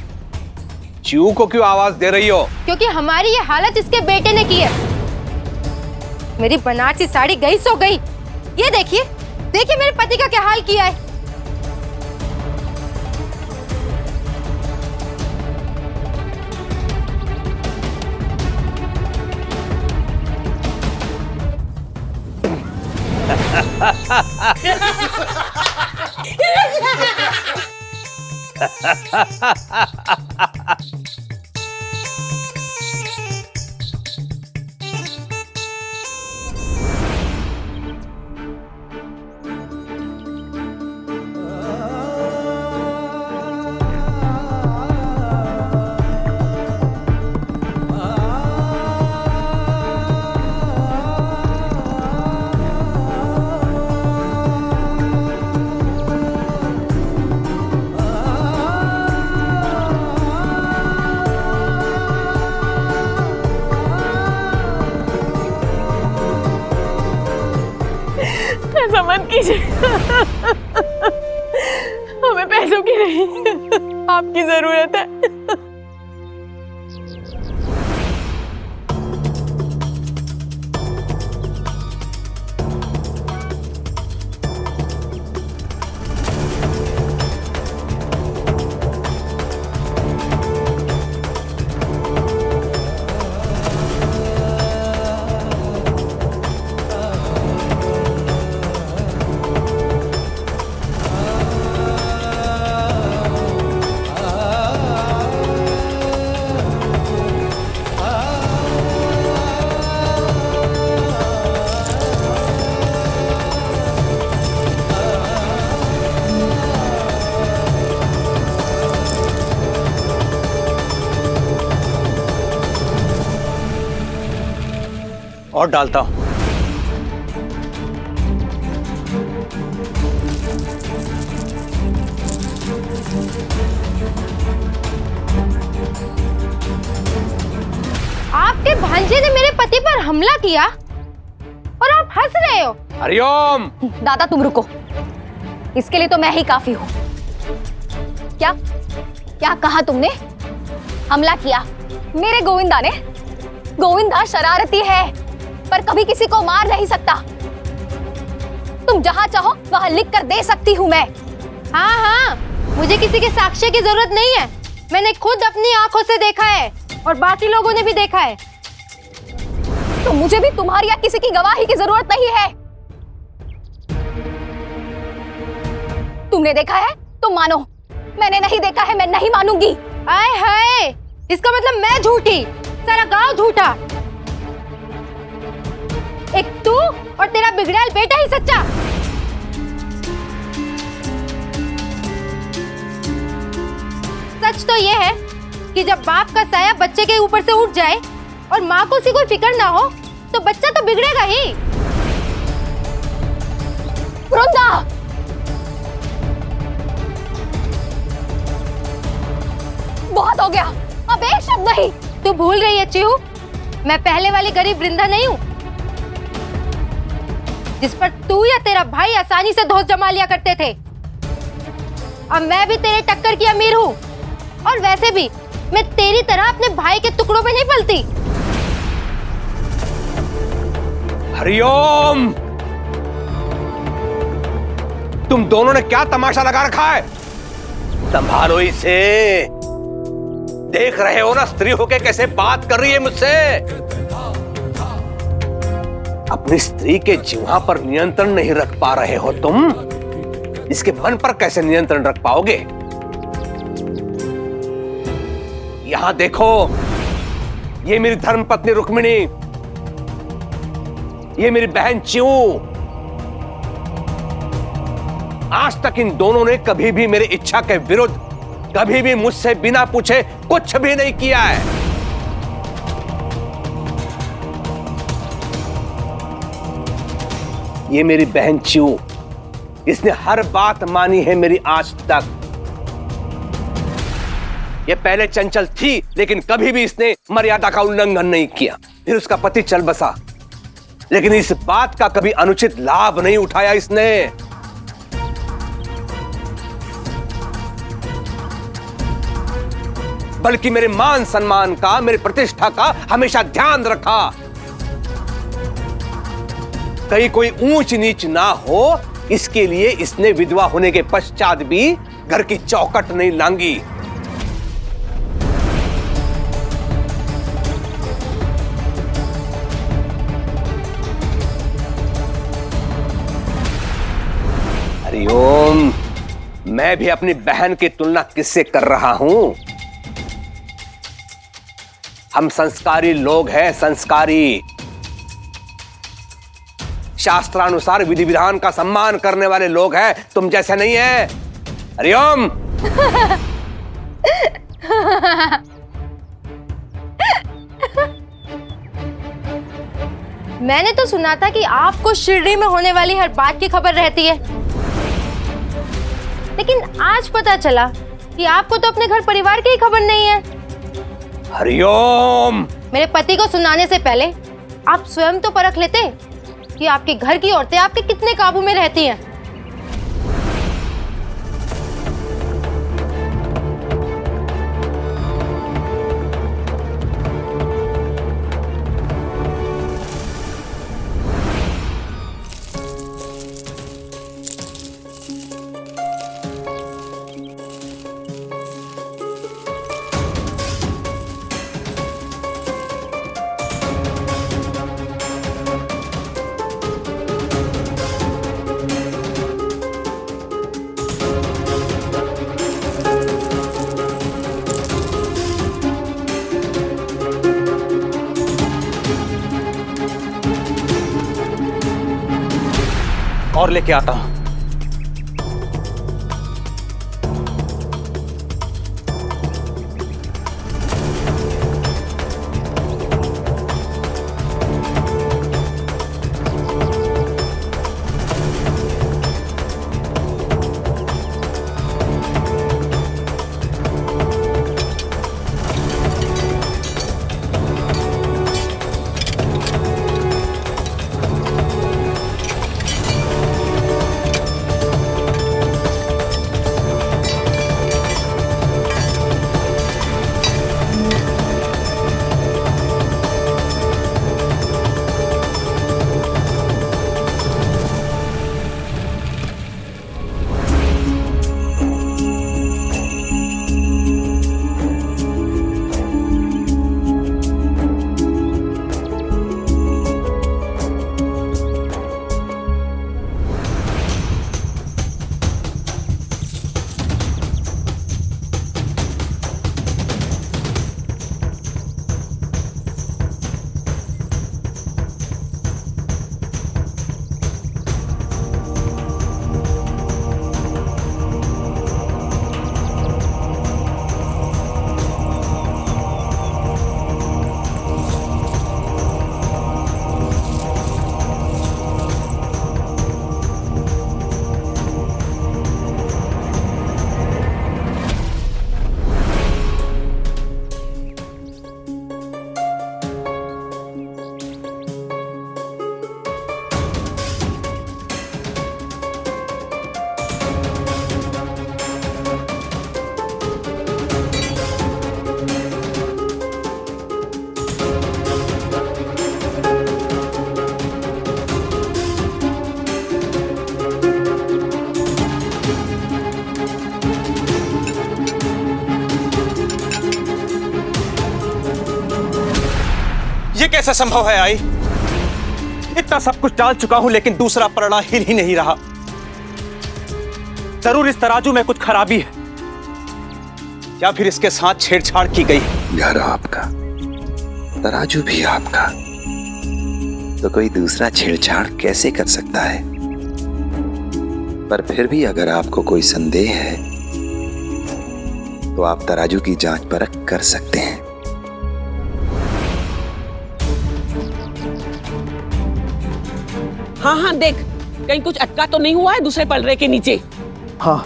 O: चीऊ को क्यों आवाज दे रही हो?
N: क्योंकि हमारी ये हालत इसके बेटे ने की है। मेरी बनारसी साड़ी गई सो गई। ये देखिए, देखिए मेरे पति का क्या हाल किया है।
K: ऐसा मत कीजिए। हमें पैसों की नहीं, आपकी जरूरत है।
L: और डालता हूं।
N: आपके भांजे ने मेरे पति पर हमला किया और आप हंस रहे हो।
L: हरिओम।
J: दादा तुम रुको, इसके लिए तो मैं ही काफी हूँ। क्या क्या कहा तुमने? हमला किया मेरे गोविंदा ने? गोविंदा शरारती है पर कभी किसी को मार नहीं सकता। तुम जहाँ चाहो वहाँ लिख कर दे सकती हूँ मैं।
N: हाँ हाँ, मुझे किसी के साक्ष्य की जरूरत नहीं है। मैंने खुद अपनी आंखों से देखा है और बाकी लोगों ने भी देखा है।
J: तो मुझे भी तुम्हारी या किसी की गवाही की जरूरत नहीं है। तुमने देखा है तुम मानो, मैंने नहीं देखा है मैं नहीं मानूंगी।
N: आए हाय, इसका मतलब मैं झूठी, सारा गांव झूठा, एक तू और तेरा बिगड़ैल बेटा ही सच्चा। सच तो ये है कि जब बाप का साया बच्चे के ऊपर से उठ जाए और माँ को उसी कोई फिक्र ना हो तो बच्चा तो बिगड़ेगा ही।
J: वृंदा, बहुत हो गया, अब एक शब्द नहीं।
N: तू भूल रही है चिहू, मैं पहले वाली गरीब वृंदा नहीं हूँ जिस पर तू या तेरा भाई आसानी से दोस्त जमा लिया करते थे। अब मैं भी तेरे टक्कर की अमीर हूँ और वैसे भी मैं तेरी तरह अपने भाई के टुकड़ों में नहीं पलती।
L: हरिओम, तुम दोनों ने क्या तमाशा लगा रखा है? संभालो इसे। देख रहे हो ना स्त्री होके कैसे बात कर रही है मुझसे। अपनी स्त्री के जिह्वा पर नियंत्रण नहीं रख पा रहे हो तुम, इसके मन पर कैसे नियंत्रण रख पाओगे? यहां देखो, ये मेरी धर्मपत्नी रुक्मिणी, ये मेरी बहन च्यू। आज तक इन दोनों ने कभी भी मेरी इच्छा के विरुद्ध, कभी भी मुझसे बिना पूछे कुछ भी नहीं किया है। ये मेरी बहन च्यू, इसने हर बात मानी है मेरी आज तक। ये पहले चंचल थी लेकिन कभी भी इसने मर्यादा का उल्लंघन नहीं किया। फिर उसका पति चल बसा लेकिन इस बात का कभी अनुचित लाभ नहीं उठाया इसने। बल्कि मेरे मान सम्मान का, मेरी प्रतिष्ठा का हमेशा ध्यान रखा। कहीं कोई ऊंच नीच ना हो इसके लिए इसने विधवा होने के पश्चात भी घर की चौखट नहीं लांगी। हरिओम, मैं भी अपनी बहन की तुलना किससे कर रहा हूं? हम संस्कारी लोग हैं, संस्कारी, शास्त्रानुसार विधि विधान का सम्मान करने वाले लोग हैं। तुम जैसे नहीं है। हरिओम।
N: मैंने तो सुना था कि आपको शिरडी में होने वाली हर बात की खबर रहती है, लेकिन आज पता चला कि आपको तो अपने घर परिवार की ही खबर नहीं है।
L: हरिओम,
N: मेरे पति को सुनाने से पहले आप स्वयं तो परख लेते कि आपके घर की औरतें आपके कितने काबू में रहती हैं।
L: और लेके आता हूं।
A: कैसे संभव है आई? इतना सब कुछ डाल चुका हूं लेकिन दूसरा पलड़ा हिल ही नहीं रहा। जरूर इस तराजू में कुछ खराबी है या फिर इसके साथ छेड़छाड़ की गई।
E: घर आपका, तराजू भी आपका, तो कोई दूसरा छेड़छाड़ कैसे कर सकता है? पर फिर भी अगर आपको कोई संदेह है तो आप तराजू की जांच परख कर सकते हैं।
K: हाँ हाँ देख, कहीं कुछ अटका तो नहीं हुआ है दूसरे पलड़े के नीचे?
A: हाँ।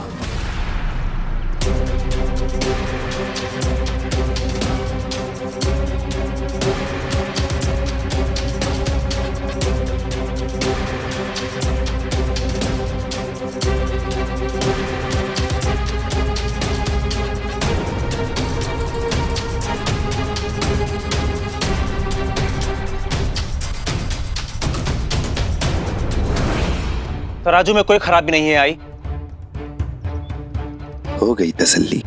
A: तराजू में कोई खराबी नहीं है आई।
E: हो गई तसल्ली।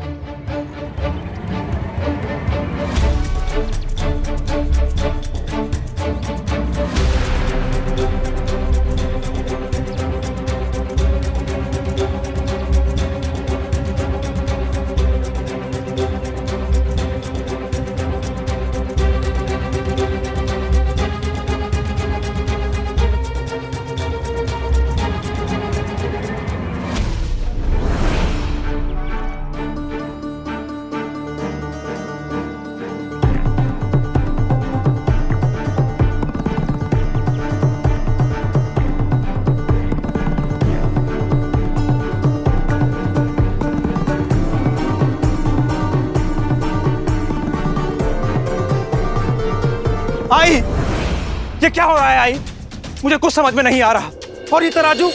A: आई, ये क्या हो रहा है आई? मुझे कुछ समझ में नहीं आ रहा। और ये तराजू?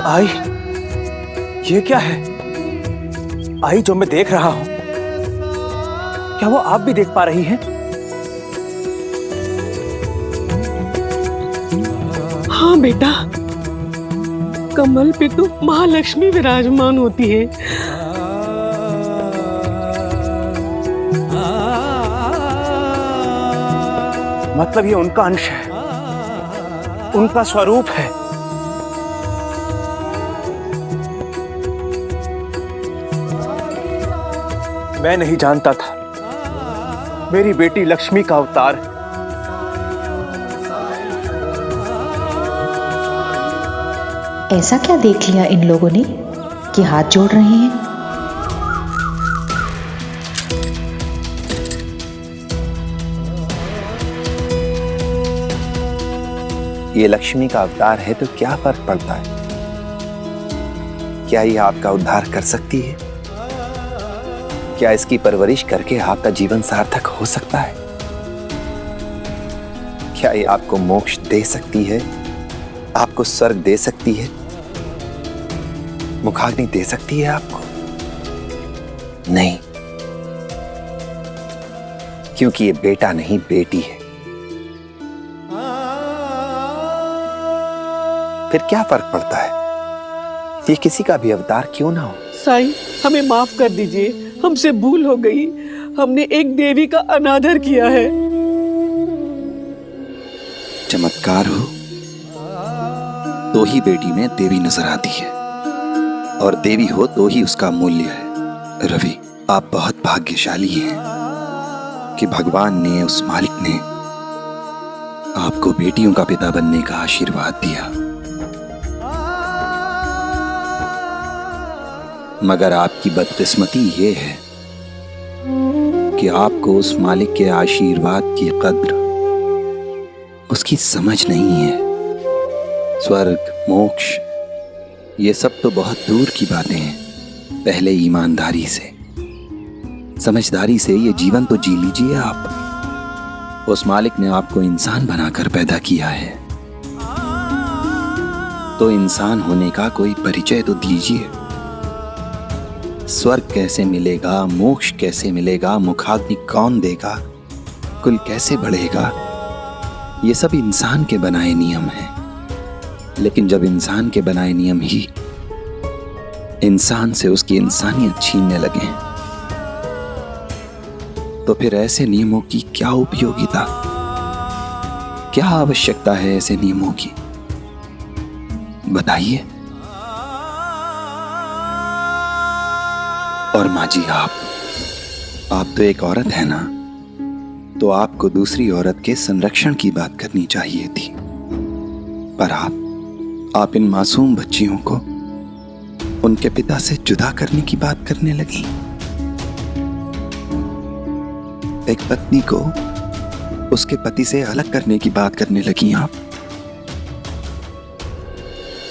A: आई, ये क्या है? आई, जो मैं देख रहा हूं क्या वो आप भी देख पा रही हैं?
K: हाँ बेटा, कमल पे तो महालक्ष्मी विराजमान होती है।
A: मतलब ये उनका अंश है, उनका स्वरूप है। मैं नहीं जानता था मेरी बेटी लक्ष्मी का अवतार है।
P: ऐसा क्या देख लिया इन लोगों ने कि हाथ जोड़ रहे हैं?
E: ये लक्ष्मी का अवतार है तो क्या फर्क पड़ता है? क्या ये आपका उद्धार कर सकती है? क्या इसकी परवरिश करके आपका जीवन सार्थक हो सकता है? क्या ये आपको मोक्ष दे सकती है, आपको स्वर्ग दे सकती है, मुखाग्नि दे सकती है आपको? नहीं, क्योंकि ये बेटा नहीं बेटी है। फिर क्या फर्क पड़ता है? ये किसी का भी अवतार क्यों ना हो।
K: साईं, हमें माफ कर दीजिए, हमसे भूल हो गई। हमने एक देवी का अनादर किया है।
E: चमत्कार हो तो ही बेटी में देवी नजर आती है, और देवी हो तो ही उसका मूल्य है। रवि, आप बहुत भाग्यशाली हैं कि भगवान ने, उस मालिक ने आपको बेटियों का पिता बनने का आशीर्वाद दिया। मगर आपकी बदकिस्मती ये है कि आपको उस मालिक के आशीर्वाद की कद्र, उसकी समझ नहीं है। स्वर्ग, मोक्ष, ये सब तो बहुत दूर की बातें हैं। पहले ईमानदारी से, समझदारी से ये जीवन तो जी लीजिए आप। उस मालिक ने आपको इंसान बनाकर पैदा किया है, तो इंसान होने का कोई परिचय तो दीजिए। स्वर्ग कैसे मिलेगा, मोक्ष कैसे मिलेगा, मुखाग्नि कौन देगा, कुल कैसे बढ़ेगा, ये सब इंसान के बनाए नियम हैं। लेकिन जब इंसान के बनाए नियम ही इंसान से उसकी इंसानियत छीनने लगे, तो फिर ऐसे नियमों की क्या उपयोगिता, क्या आवश्यकता है ऐसे नियमों की? बताइए। और माँ जी, आप तो एक औरत है ना, तो आपको दूसरी औरत के संरक्षण की बात करनी चाहिए थी, पर आप इन मासूम बच्चियों को उनके पिता से जुदा करने की बात करने लगी। एक पत्नी को उसके पति से अलग करने की बात करने लगी आप।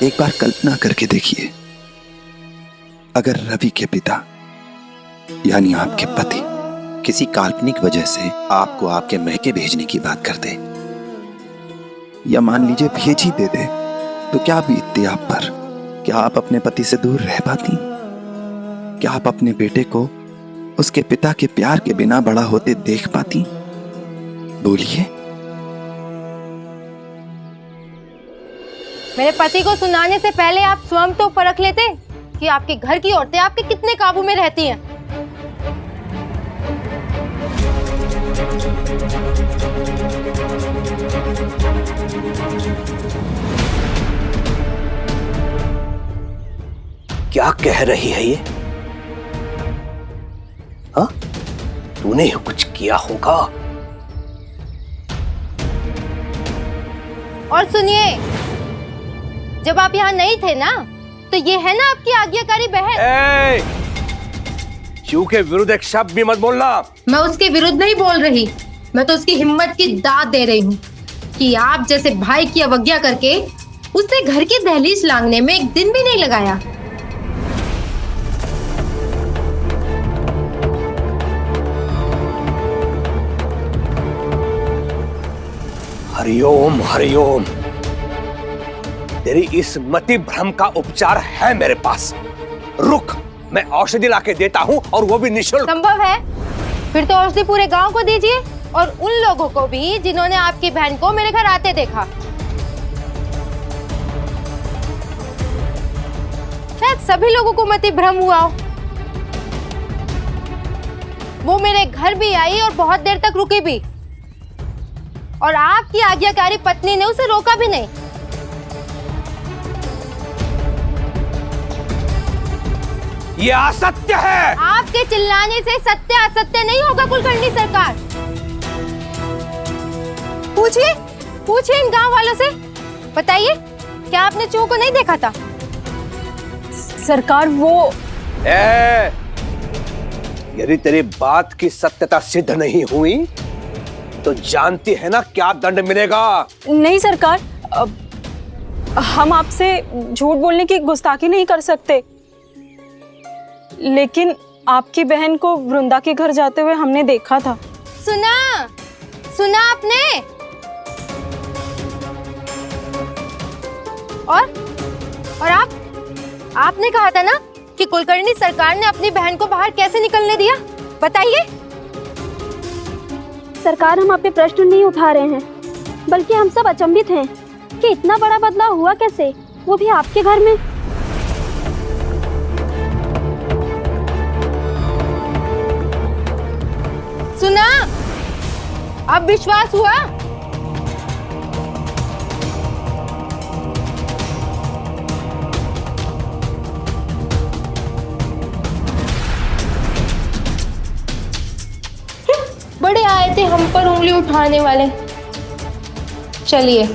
E: एक बार कल्पना करके देखिए, अगर रवि के पिता यानी आपके पति किसी काल्पनिक वजह से आपको आपके मैके भेजने की बात कर दे, या मान लीजिए भेज ही दे दे, तो क्या बीतती आप पर? क्या आप अपने पति से दूर रह पाती? क्या आप अपने बेटे को उसके पिता के प्यार के बिना बड़ा होते देख पाती? बोलिए।
N: मेरे पति को सुनाने से पहले आप स्वयं तो परख लेते कि आपके घर की औरतें आपके कितने काबू में रहती हैं।
D: क्या कह रही है ये? हाँ, तूने कुछ किया होगा।
N: और सुनिए, जब आप यहाँ नहीं थे ना, तो ये है ना आपकी आज्ञाकारी बहन।
O: शिव के विरुद्ध एक शब्द भी मत बोलना।
N: मैं उसके विरुद्ध नहीं बोल रही, मैं तो उसकी हिम्मत की दाद दे रही हूँ कि आप जैसे भाई की अवज्ञा करके उसने घर की दहलीज लांघने में एक दिन भी नहीं लगाया।
D: हरिओम हरिओम। तेरी इस मति भ्रम का उपचार है मेरे पास। रुक, मैं औषधि लाके देता हूँ, और वो भी निःशुल्क।
N: संभव है? फिर तो औषधि पूरे गांव को दीजिए, और उन लोगों को भी जिन्होंने आपकी बहन को मेरे घर आते देखा। शायद सभी लोगों को मति भ्रम हुआ हो। वो मेरे घर भी आई और बहुत देर तक रुकी भी, और आपकी आज्ञाकारी पत्नी ने उसे रोका भी नहीं।
D: ये असत्य है।
N: आपके चिल्लाने से सत्य असत्य नहीं होगा कुलकर्णी सरकार। पूछिए, पूछिए इन गांव वालों से। बताइए, क्या आपने चूहों को नहीं देखा था?
B: सरकार, वो
D: यदि तेरी बात की सत्यता सिद्ध नहीं हुई तो जानती है ना क्या दंड मिलेगा?
B: नहीं सरकार, हम आपसे झूठ बोलने की गुस्ताखी नहीं कर सकते, लेकिन आपकी बहन को वृंदा के घर जाते हुए हमने देखा था।
N: सुना? सुना आपने? और आपने कहा था ना कि कुलकर्णी सरकार ने अपनी बहन को बाहर कैसे निकलने दिया? बताइए।
Q: सरकार, हम आप पे प्रश्न नहीं उठा रहे हैं, बल्कि हम सब अचंभित हैं कि इतना बड़ा बदलाव हुआ कैसे, वो भी आपके घर में।
N: सुना? अब विश्वास हुआ? बड़े आए थे हम पर उंगली उठाने वाले। चलिए।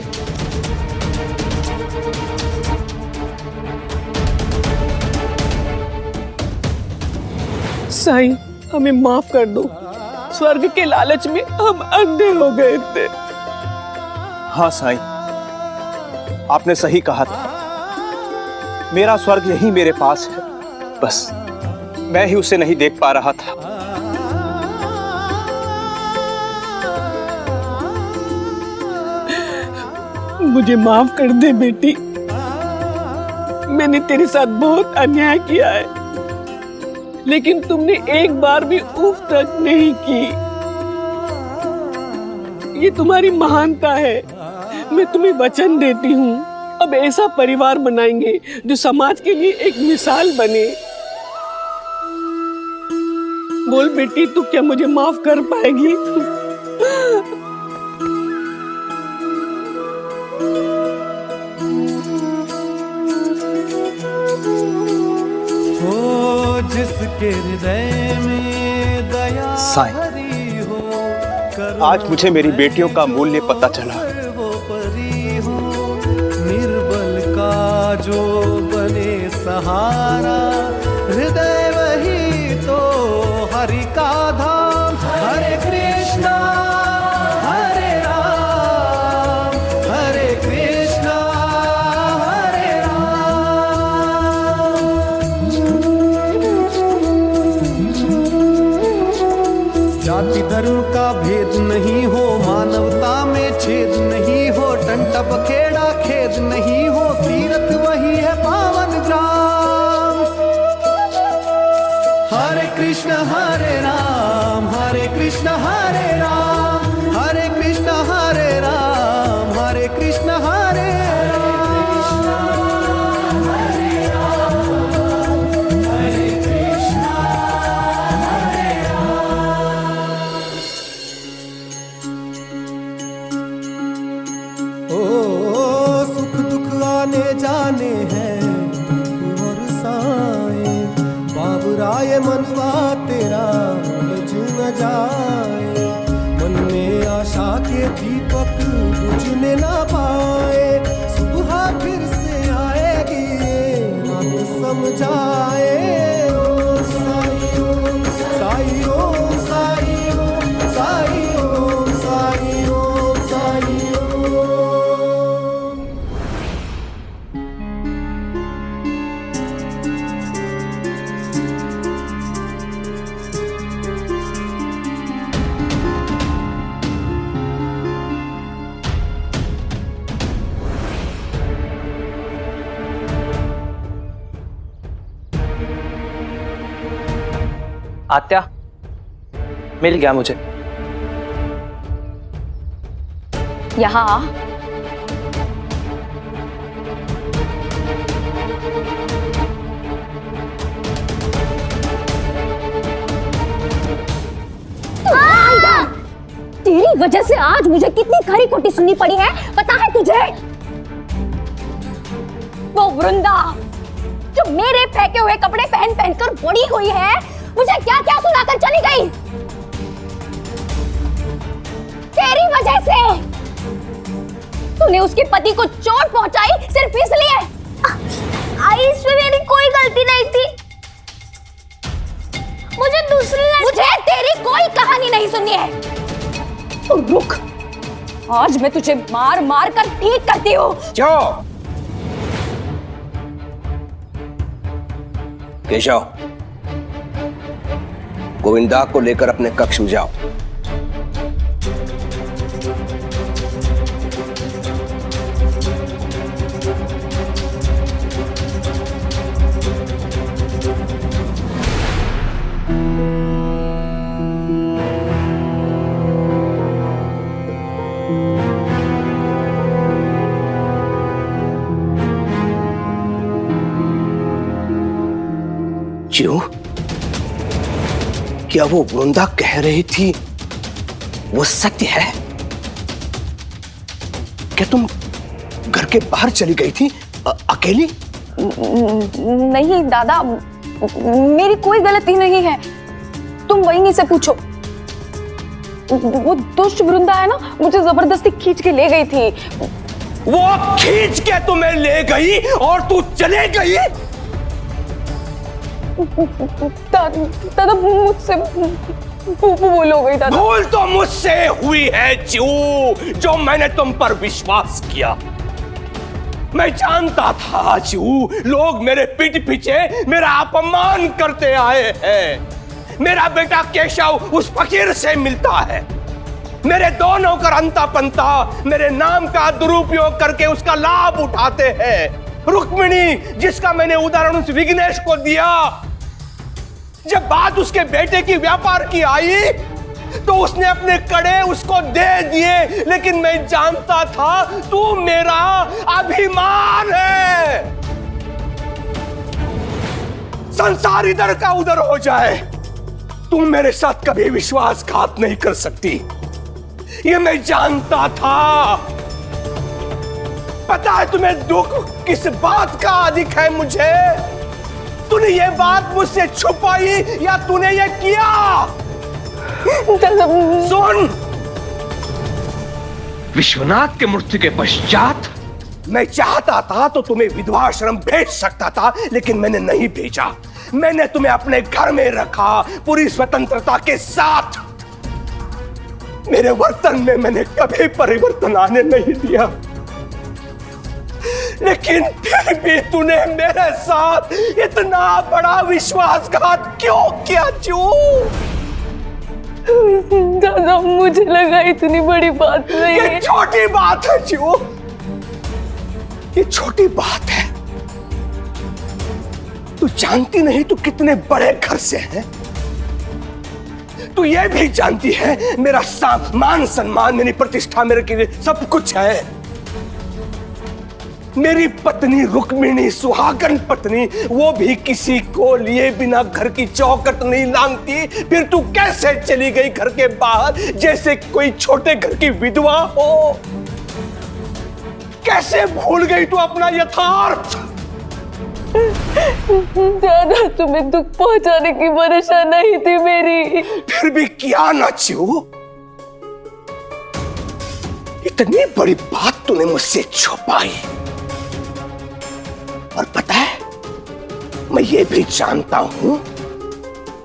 K: साईं, हमें माफ कर दो। स्वर्ग के लालच में हम अंधे हो गए थे।
L: हाँ साईं, आपने सही कहा था। मेरा स्वर्ग यही मेरे पास है, बस मैं ही उसे नहीं देख पा रहा था।
K: मुझे माफ कर दे बेटी, मैंने तेरे साथ बहुत अन्याय किया है। लेकिन तुमने एक बार भी उफ तक नहीं की। ये तुम्हारी महानता है। मैं तुम्हें वचन देती हूँ, अब ऐसा परिवार बनाएंगे जो समाज के लिए एक मिसाल बने। बोल बेटी, तू क्या मुझे माफ कर पाएगी?
F: ओ जिसके हृदय में दया
L: साईं,
F: भरी हो,
L: आज मुझे मेरी बेटियों का मूल्य पता चला।
F: वो परी हो, निर्बल का जो बने सहारा, हृदय वही तो हरि का धाम। हरे कृष्णा हरे राम, हरे कृष्णा हरे राम। जाति धर्म का भेद नहीं हो, मानवता में छेद नहीं हो, टंटा बखेड़ा खेद नहीं हो, तीर्थ वही है पावन ग्राम। हरे कृष्ण हरे राम, हरे कृष्ण हरे राम, हरे कृष्ण हरे राम, हरे कृष्ण हरे जाने हैं और साए, बाबुराए मनवा तेरा लज न जाए। मन में आशा के दीपक बुझने ना पाए, सुबह फिर से आएगी रात समझाए। ओम साई ओम साई ओम साई ओम साई ओम साई ओम साई ओम।
H: आत्या, मिल गया मुझे।
J: यहाँ आ। तेरी वजह से आज मुझे कितनी खरी खोटी सुननी पड़ी है, पता है तुझे? वो वृंदा जो मेरे फेंके हुए कपड़े पहन पहन कर बड़ी हुई है, मुझे क्या क्या सुनाकर चली गई। तेरी वजह से तूने उसके पति को चोट पहुंचाई सिर्फ इसलिए।
I: आई, इसमें मेरी कोई गलती नहीं थी। मुझे
J: तेरी कोई कहानी नहीं सुननी है। तो रुक, आज मैं तुझे मार मार कर ठीक करती हूँ।
O: केशव, गोविंदा को लेकर अपने कक्ष में जाओ। क्यों? क्या वो वृंदा कह रही थी वो सत्य है? क्या तुम घर के बाहर चली गई थी अकेली?
J: नहीं दादा, मेरी कोई गलती नहीं है। तुम वहीं से पूछो। वो दुष्ट वृंदा है ना, मुझे जबरदस्ती खींच के ले गई थी।
O: वो खींच के तुम्हें ले गई और तू चले गई?
J: दादा मुझसे भूल हो गई दादा।
O: भूल तो मुझसे हुई है जू, जो मैंने तुम पर विश्वास किया। मैं जानता था जू, लोग मेरे पीठ पीछे मेरा अपमान करते आए हैं। मेरा बेटा केशव उस फकीर से मिलता है। मेरे दो नौकर अंता पंता मेरे नाम का दुरुपयोग करके उसका लाभ उठाते हैं। रुक्मिणी, जिसका मैंने उदाहरण उस विघ्नेश को दिया,
D: जब बात उसके बेटे की व्यापार की आई तो उसने अपने कड़े उसको दे दिए, लेकिन मैं जानता था तू मेरा अभिमान है। संसार इधर का उधर हो जाए, तुम मेरे साथ कभी विश्वासघात नहीं कर सकती, ये मैं जानता था। पता है तुम्हें दुख किस बात का अधिक है मुझे? तूने ये बात मुझसे छुपाई या तूने ये किया? सुन, विश्वनाथ के मृत्यु के पश्चात मैं चाहता था तो तुम्हें विधवा आश्रम भेज सकता था, लेकिन मैंने नहीं भेजा। मैंने तुम्हें अपने घर में रखा पूरी स्वतंत्रता के साथ। मेरे वर्तन में मैंने कभी परिवर्तन आने नहीं दिया, लेकिन फिर भी तूने मेरे साथ इतना बड़ा विश्वासघात क्यों किया?
B: दादा, मुझे लगा इतनी बड़ी बात नहीं है।
D: ये छोटी बात है जीव, ये छोटी बात है। तू जानती नहीं तू कितने बड़े घर से है। तू ये भी जानती है मेरा मान सम्मान, मेरी प्रतिष्ठा मेरे के लिए सब कुछ है। मेरी पत्नी रुक्मिणी, सुहागन पत्नी, वो भी किसी को लिए बिना घर की चौखट नहीं लांघती। फिर तू कैसे चली गई घर के बाहर जैसे कोई छोटे घर की विधवा हो? कैसे भूल गई तू अपना यथार्थ?
B: दादा, तुम्हें दुख पहुंचाने की मंशा नहीं थी मेरी।
D: फिर भी किया ना चिऊ। इतनी बड़ी बात तूने मुझसे छुपाई, और पता है मैं ये भी जानता हूं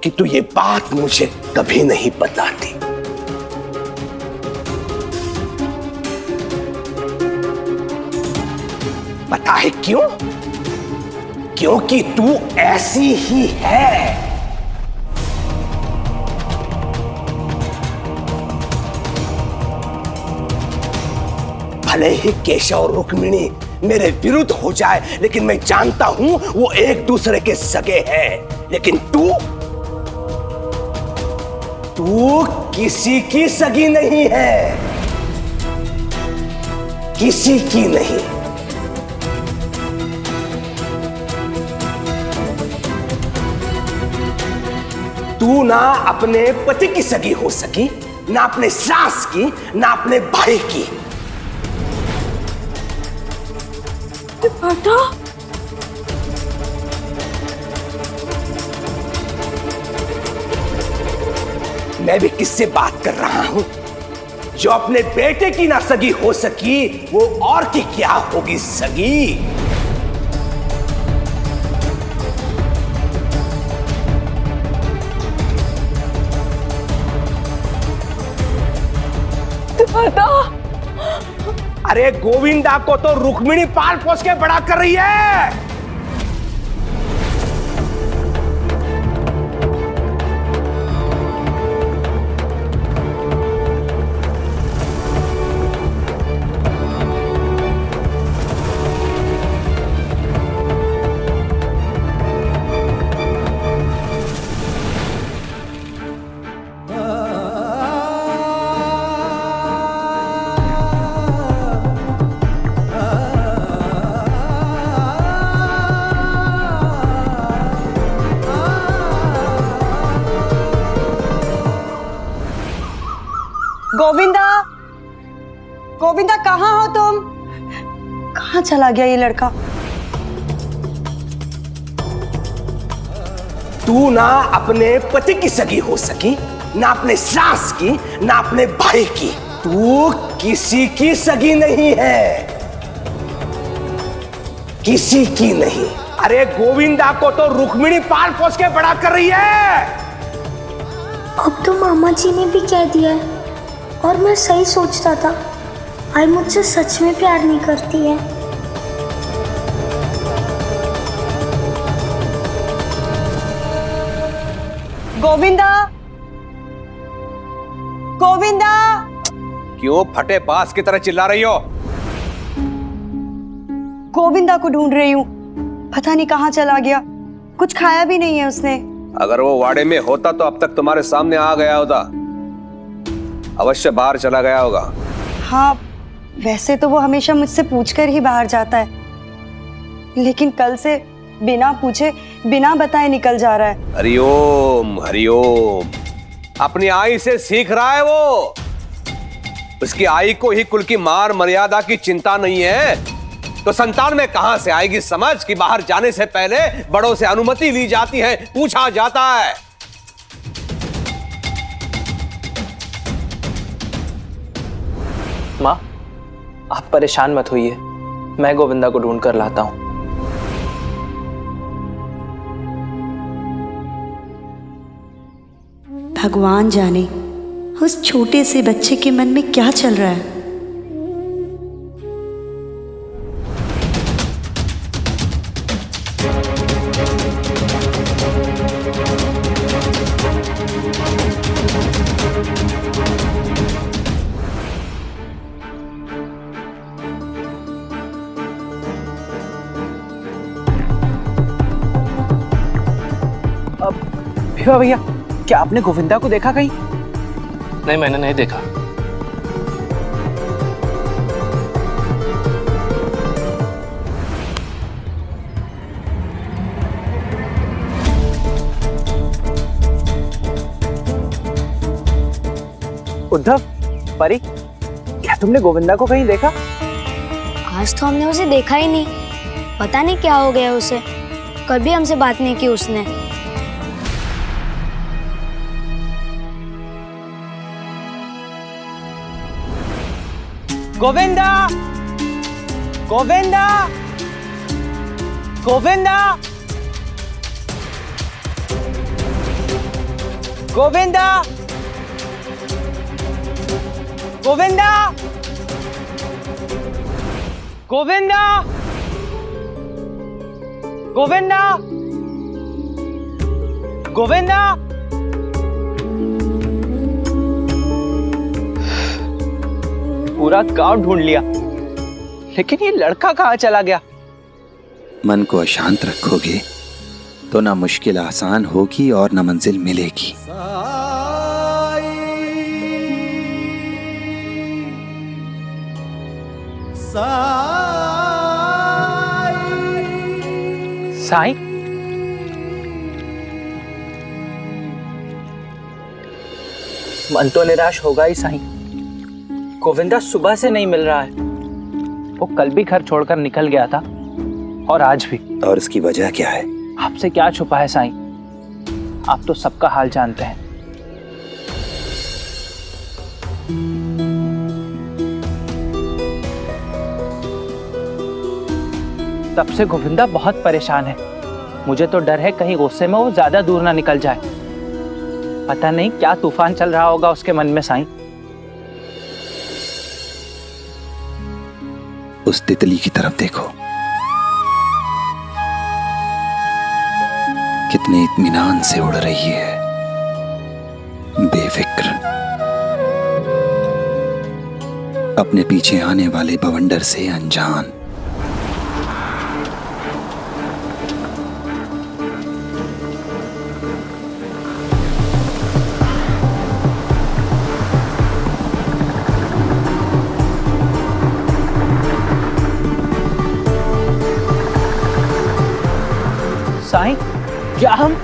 D: कि तू ये बात मुझे कभी नहीं बताती। पता है क्यों? क्योंकि तू ऐसी ही है। भले ही केशव और रुक्मिणी मेरे विरुद्ध हो जाए, लेकिन मैं जानता हूं वो एक दूसरे के सगे हैं। लेकिन तू किसी की सगी नहीं है, किसी की नहीं। तू ना अपने पति की सगी हो सकी, ना अपने सास की, ना अपने भाई की।
B: बेटा,
D: मैं भी किससे बात कर रहा हूं? जो अपने बेटे की ना सगी हो सकी, वो और की क्या होगी सगी?
B: दादा,
D: अरे गोविंदा को तो रुक्मिणी पाल पोस के बड़ा कर रही है।
R: गोविंदा, गोविंदा कहाँ हो तुम? कहाँ चला गया ये लड़का?
D: तू ना अपने पति की सगी हो सकी, ना अपने सास की, ना अपने भाई की। तू किसी की सगी नहीं है, किसी की नहीं। अरे गोविंदा को तो रुक्मिणी पाल पोस के बड़ा कर रही है।
I: अब तो मामा जी ने भी कह दिया है, और मैं सही सोचता था। आई मुझसे सच में प्यार नहीं करती है।
R: गोविंदा, गोविंदा,
O: क्यों फटे बांस की तरह चिल्ला रही हो?
R: गोविंदा को ढूंढ रही हूँ, पता नहीं कहाँ चला गया। कुछ खाया भी नहीं है उसने।
O: अगर वो वाड़े में होता तो अब तक तुम्हारे सामने आ गया होता। अवश्य बाहर चला गया होगा।
R: हाँ, वैसे तो वो हमेशा मुझसे पूछकर ही बाहर जाता है, लेकिन कल से बिना पूछे बिना बताए निकल जा रहा है।
O: हरिओम हरिओम। अपनी आई से सीख रहा है वो। उसकी आई को ही कुल की मार मर्यादा की चिंता नहीं है, तो संतान में कहां से आएगी समझ कि बाहर जाने से पहले बड़ों से अनुमति ली जाती है, पूछा जाता है।
H: माँ, आप परेशान मत होइए, मैं गोविंदा को ढूंढ कर लाता हूं।
G: भगवान जाने उस छोटे से बच्चे के मन में क्या चल रहा है।
A: भैया, क्या आपने गोविंदा को देखा कहीं?
M: नहीं, मैंने नहीं देखा।
A: उद्धव, परी, क्या तुमने गोविंदा को कहीं देखा?
I: आज तो हमने उसे देखा ही नहीं, पता नहीं क्या हो गया उसे। कभी हमसे बात नहीं की उसने।
A: गोविंदा, गोविंदा, गोविंदा, गोविंदा, गोविंदा, गोविंदा, गोविंदा, गोविंदा। पूरा गांव ढूंढ लिया, लेकिन ये लड़का कहाँ चला गया?
E: मन को अशांत रखोगे तो ना मुश्किल आसान होगी और ना मंजिल मिलेगी।
A: साईं, मन तो निराश होगा ही साईं। गोविंदा सुबह से नहीं मिल रहा है। वो कल भी घर छोड़कर निकल गया था और आज भी।
E: और इसकी वजह क्या है?
A: आपसे क्या छुपा है साईं? आप तो सबका हाल जानते हैं। तब से गोविंदा बहुत परेशान है। मुझे तो डर है कहीं गुस्से में वो ज्यादा दूर ना निकल जाए। पता नहीं क्या तूफान चल रहा होगा उसके मन में साईं।
E: उस तितली की तरफ देखो, कितने इत्मीनान से उड़ रही है, बेफिक्र, अपने पीछे आने वाले बवंडर से अनजान।
A: साईं, क्या हम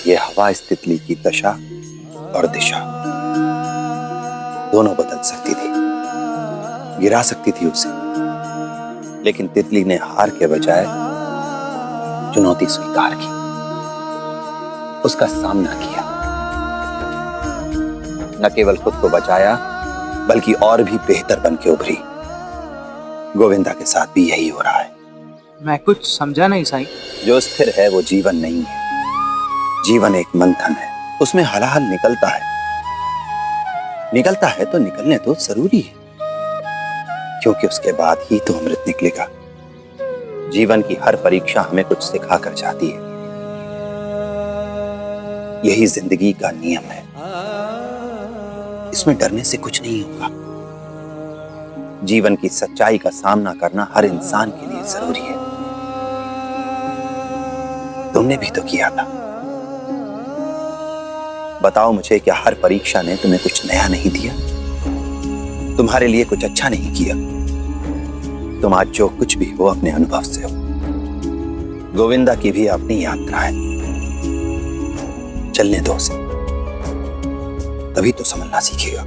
E: ये हवा इस तितली की दशा और दिशा दोनों बदल सकती थी, गिरा सकती थी उसे, लेकिन तितली ने हार के बजाय चुनौती स्वीकार की, उसका सामना किया न केवल खुद को बचाया बल्कि और भी बेहतर बन के उभरी। गोविंदा के साथ भी यही हो रहा है।
A: मैं कुछ समझा नहीं साईं।
E: जो स्थिर है वो जीवन नहीं है। जीवन एक मंथन है, उसमें हलाहल निकलता है। निकलता है तो निकलने तो जरूरी है, क्योंकि उसके बाद ही तो अमृत निकलेगा। जीवन की हर परीक्षा हमें कुछ सिखा कर जाती है। यही जिंदगी का नियम है। इसमें डरने से कुछ नहीं होगा। जीवन की सच्चाई का सामना करना हर इंसान के लिए जरूरी है। तुमने भी तो किया था। बताओ मुझे, क्या हर परीक्षा ने तुम्हें कुछ नया नहीं दिया? तुम्हारे लिए कुछ अच्छा नहीं किया? तुम आज जो कुछ भी हो अपने अनुभव से हो। गोविंदा की भी अपनी यात्रा है, चलने दो उसे, तभी तो समझना सीखेगा।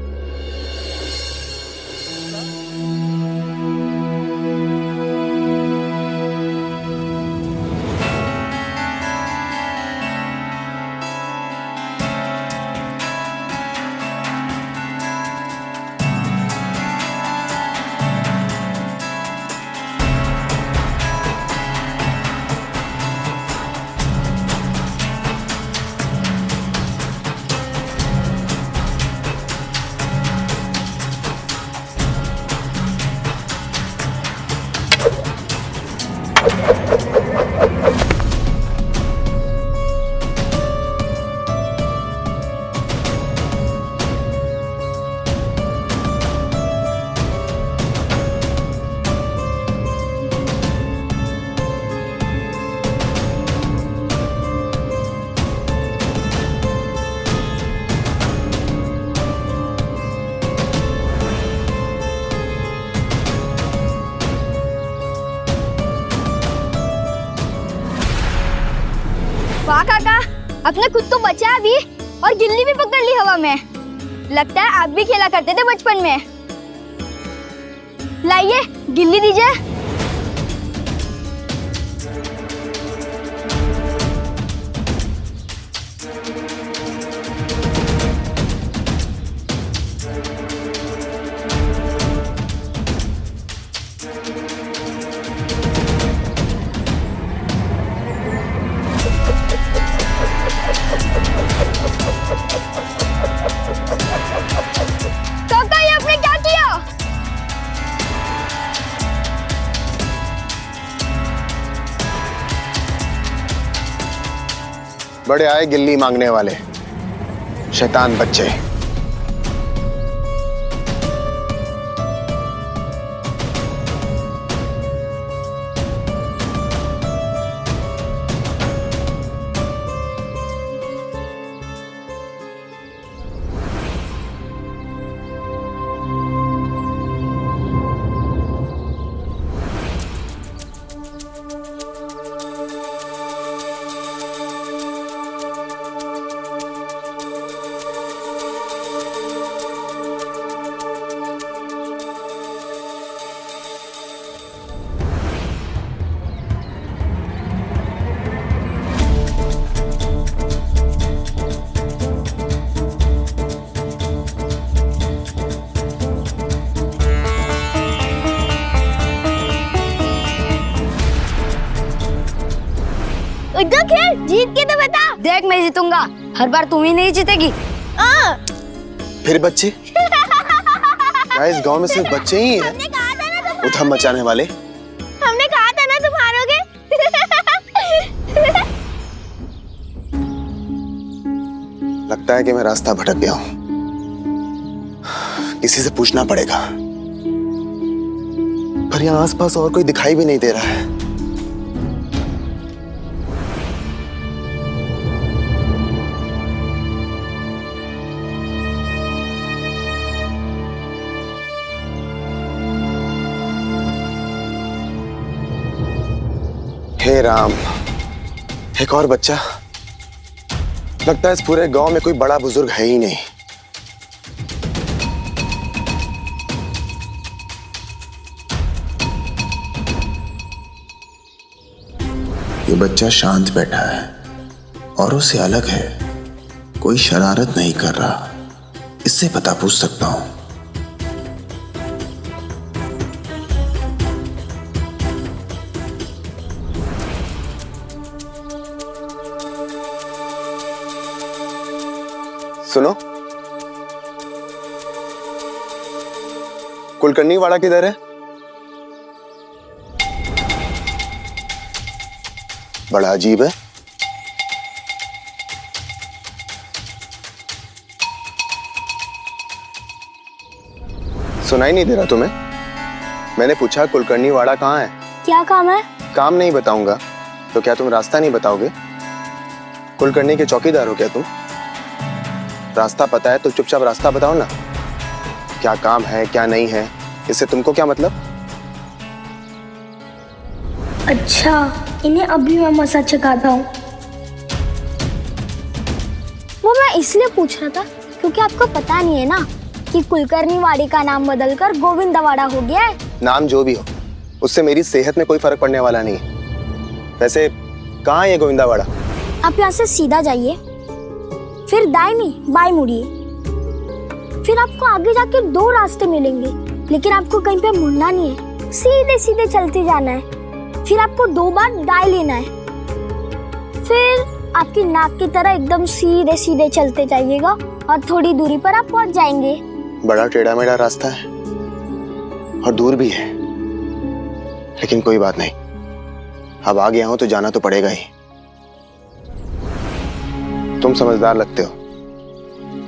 I: वाह काका, अपने खुद तो बचा भी और गिल्ली भी पकड़ ली हवा में। लगता है आप भी खेला करते थे बचपन में। लाइए गिल्ली दीजिए। काका, ये आपने क्या किया?
S: बड़े आए गिल्ली मांगने वाले शैतान बच्चे।
I: इधर खेल, जीत के तो बता। देख मैं जीतूंगा, हर बार तुम ही नहीं जीतेगी।
S: फिर बच्चे? क्या इस गांव में सिर्फ बच्चे ही हैं उधम मचाने वाले?
I: हमने कहा था ना तुम हारोगे।
S: लगता है कि मैं रास्ता भटक गया हूं। किसी से पूछना पड़ेगा। पर यहाँ आसपास और कोई दिखाई भी नहीं दे रहा है। हे राम, एक और बच्चा। लगता है इस पूरे गांव में कोई बड़ा बुजुर्ग है ही नहीं। ये बच्चा शांत बैठा है, औरों से अलग है, कोई शरारत नहीं कर रहा।
E: इससे पता पूछ सकता हूं।
S: सुनो, कुलकर्णी वाड़ा किधर है? बड़ा अजीब है। सुनाई नहीं दे रहा तुम्हें? मैंने पूछा कुलकर्णी वाड़ा कहाँ है?
I: क्या काम है?
S: काम नहीं बताऊंगा तो क्या तुम रास्ता नहीं बताओगे? कुलकर्णी के चौकीदार हो क्या तुम? रास्ता पता है तो चुपचाप रास्ता बताओ ना। क्या काम है क्या नहीं है, इससे तुमको क्या मतलब?
I: अच्छा, इन्हें अभी मैं मसाज चखाता हूँ। वो मैं इसलिए पूछ रहा था क्योंकि आपको पता नहीं है ना कि कुलकर्णी वाड़ी का नाम बदलकर गोविंदवाड़ा हो गया है।
S: नाम जो भी हो, उससे मेरी सेहत में कोई फर्क पड़ने वाला नहीं है। वैसे कहाँ है ये गोविंदवाड़ा?
I: आप यहाँ से सीधा जाइए, फिर दाएं नहीं बाएं मुड़िए, फिर आपको आगे जाके 2 रास्ते मिलेंगे, लेकिन आपको कहीं पे मुड़ना नहीं है, सीधे सीधे चलते जाना है। फिर आपको 2 बार दाएं लेना है, फिर आपकी नाक की तरह एकदम सीधे सीधे चलते जाइएगा और थोड़ी दूरी पर आप पहुंच जाएंगे।
S: बड़ा टेढ़ा मेढ़ा रास्ता है और दूर भी है, लेकिन कोई बात नहीं, अब आ गया हूं तो जाना तो पड़ेगा ही। तुम समझदार लगते हो,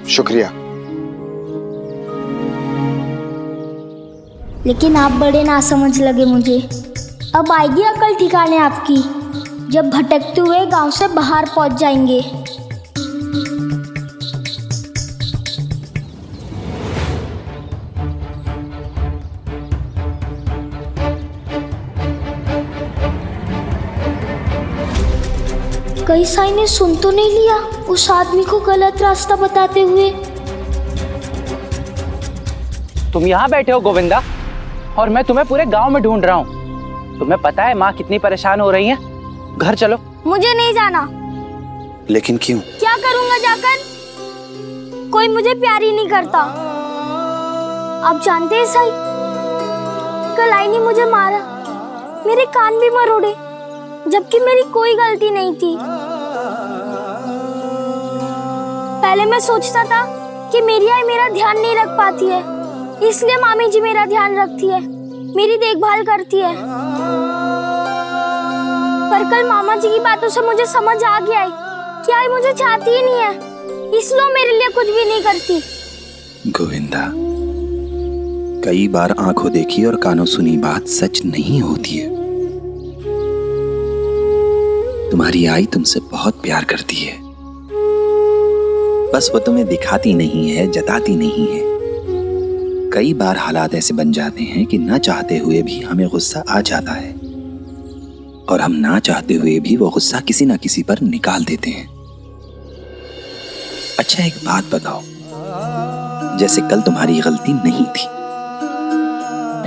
S: शुक्रिया।
I: लेकिन आप बड़े ना समझ लगे मुझे। अब आएगी अकल ठिकाने आपकी, जब भटकते हुए गांव से बाहर पहुंच जाएंगे। कहीं साई ने सुन तो नहीं लिया उस आदमी को गलत रास्ता बताते हुए?
A: तुम यहाँ बैठे हो गोविंदा, और मैं तुम्हें पूरे गांव में ढूंढ रहा हूँ। तुम्हें पता है माँ कितनी परेशान हो रही है? घर चलो।
I: मुझे नहीं जाना।
E: लेकिन क्यों?
I: क्या करूँगा जाकर? कोई मुझे प्यार ही नहीं करता। आप जानते हैं साई, कल आई ने मुझे मारा, मेरे कान भी मरोड़े, जबकि मेरी कोई गलती नहीं थी। पहले मैं सोचता था कि मेरी आई मेरा ध्यान नहीं रख पाती है, इसलिए मामी जी मेरा ध्यान रखती है, मेरी देखभाल करती है। पर कल मामा जी की बातों से मुझे समझ आ गया है कि आई मुझे चाहती ही नहीं है, इसलिए मेरे लिए कुछ भी नहीं करती।
E: गोविंदा, कई बार आंखों देखी और कानों सुनी बात सच नहीं होती है। तुम्हारी आई तुमसे बहुत प्यार करती है, बस वो तुम्हें दिखाती नहीं है, जताती नहीं है। कई बार हालात ऐसे बन जाते हैं कि ना चाहते हुए भी हमें गुस्सा आ जाता है, और हम ना चाहते हुए भी वो गुस्सा किसी ना किसी पर निकाल देते हैं। अच्छा एक बात बताओ, जैसे कल तुम्हारी गलती नहीं थी,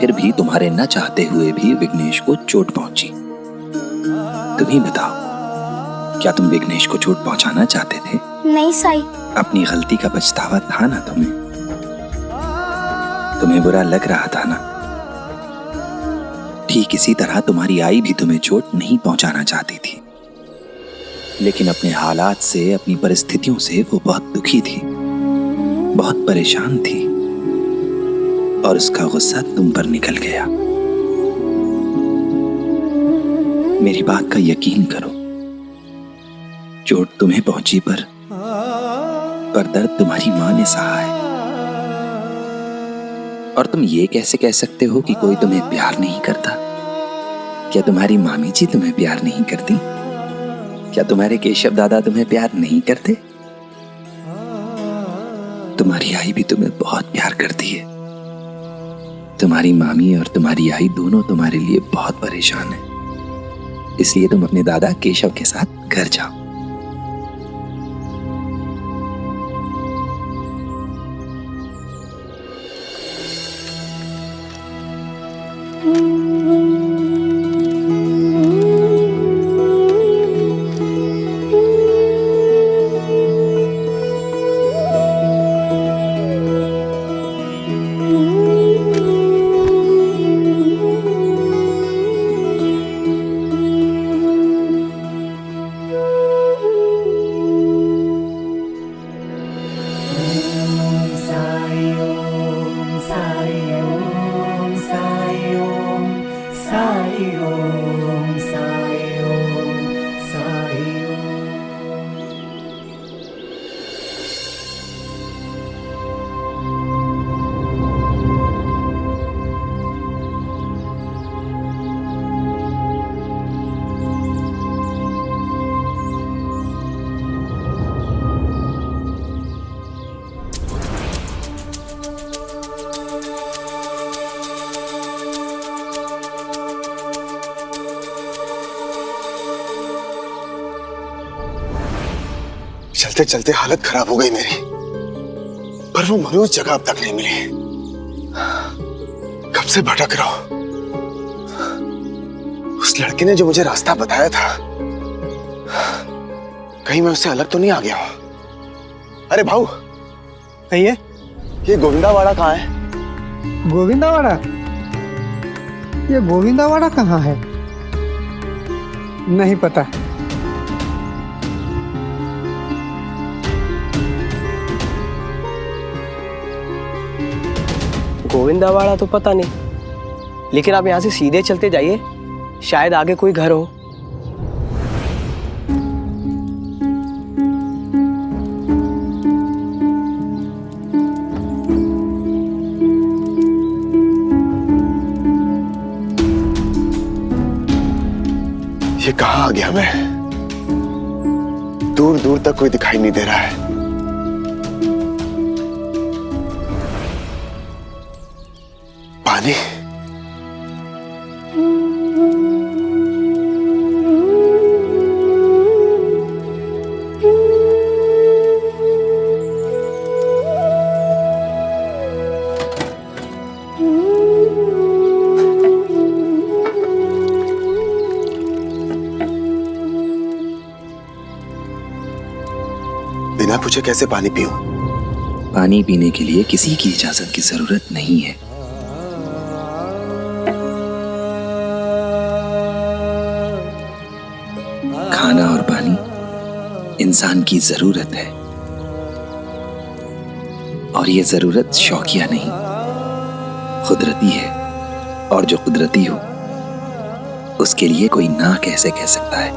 E: फिर भी तुम्हारे न चाहते हुए भी विघ्नेश को चोट पहुंची। तुम ही बताओ, क्या तुम विघ्नेश को चोट पहुंचाना चाहते थे?
I: नहीं साई।
E: अपनी गलती का पछतावा था ना तुम्हें? तुम्हें बुरा लग रहा था ना? ठीक इसी तरह तुम्हारी आई भी तुम्हें चोट नहीं पहुंचाना चाहती थी, लेकिन अपने हालात से, अपनी परिस्थितियों से वो बहुत दुखी थी, बहुत परेशान थी, और उसका गुस्सा तुम पर निकल गया। मेरी बात का यकीन करो, चोट तुम्हें पहुंची पर दर्द तुम्हारी मां ने सहा है। और तुम ये कैसे कह सकते हो कि कोई तुम्हें प्यार नहीं करता? क्या तुम्हारी मामी जी तुम्हें प्यार नहीं करती? क्या तुम्हारे केशव दादा तुम्हें प्यार नहीं करते? तुम्हारी आई भी तुम्हें बहुत प्यार करती है। तुम्हारी मामी और तुम्हारी आई दोनों तुम्हारे लिए बहुत परेशान है, इसलिए तुम अपने दादा केशव के साथ घर जाओ।
F: साई ओम साई ओम साई ओम।
S: चलते चलते हालत खराब हो गई मेरी, पर वो मनोज जगह अब तक नहीं मिली। कब से भटक रहा हूं। उस लड़के ने जो मुझे रास्ता बताया था, कहीं मैं उससे अलग तो नहीं आ गया हूं। अरे भाऊ,
T: कहिए,
S: ये गोविंदावाड़ा कहाँ है?
T: गोविंदावाड़ा? ये गोविंदावाड़ा कहाँ है? नहीं पता।
U: गोविंदावाड़ा तो पता नहीं, लेकिन आप यहाँ से सीधे चलते जाइए, शायद आगे कोई घर हो।
S: ये कहाँ आ गया मैं? दूर दूर तक कोई दिखाई नहीं दे रहा है। पानी, बिना पूछे कैसे पानी पीऊं?
E: पानी पीने के लिए किसी की इजाजत की जरूरत नहीं है। खाना और पानी इंसान की जरूरत है, और ये जरूरत शौकिया नहीं, कुदरती है। और जो कुदरती हो उसके लिए कोई ना कैसे कह सकता है।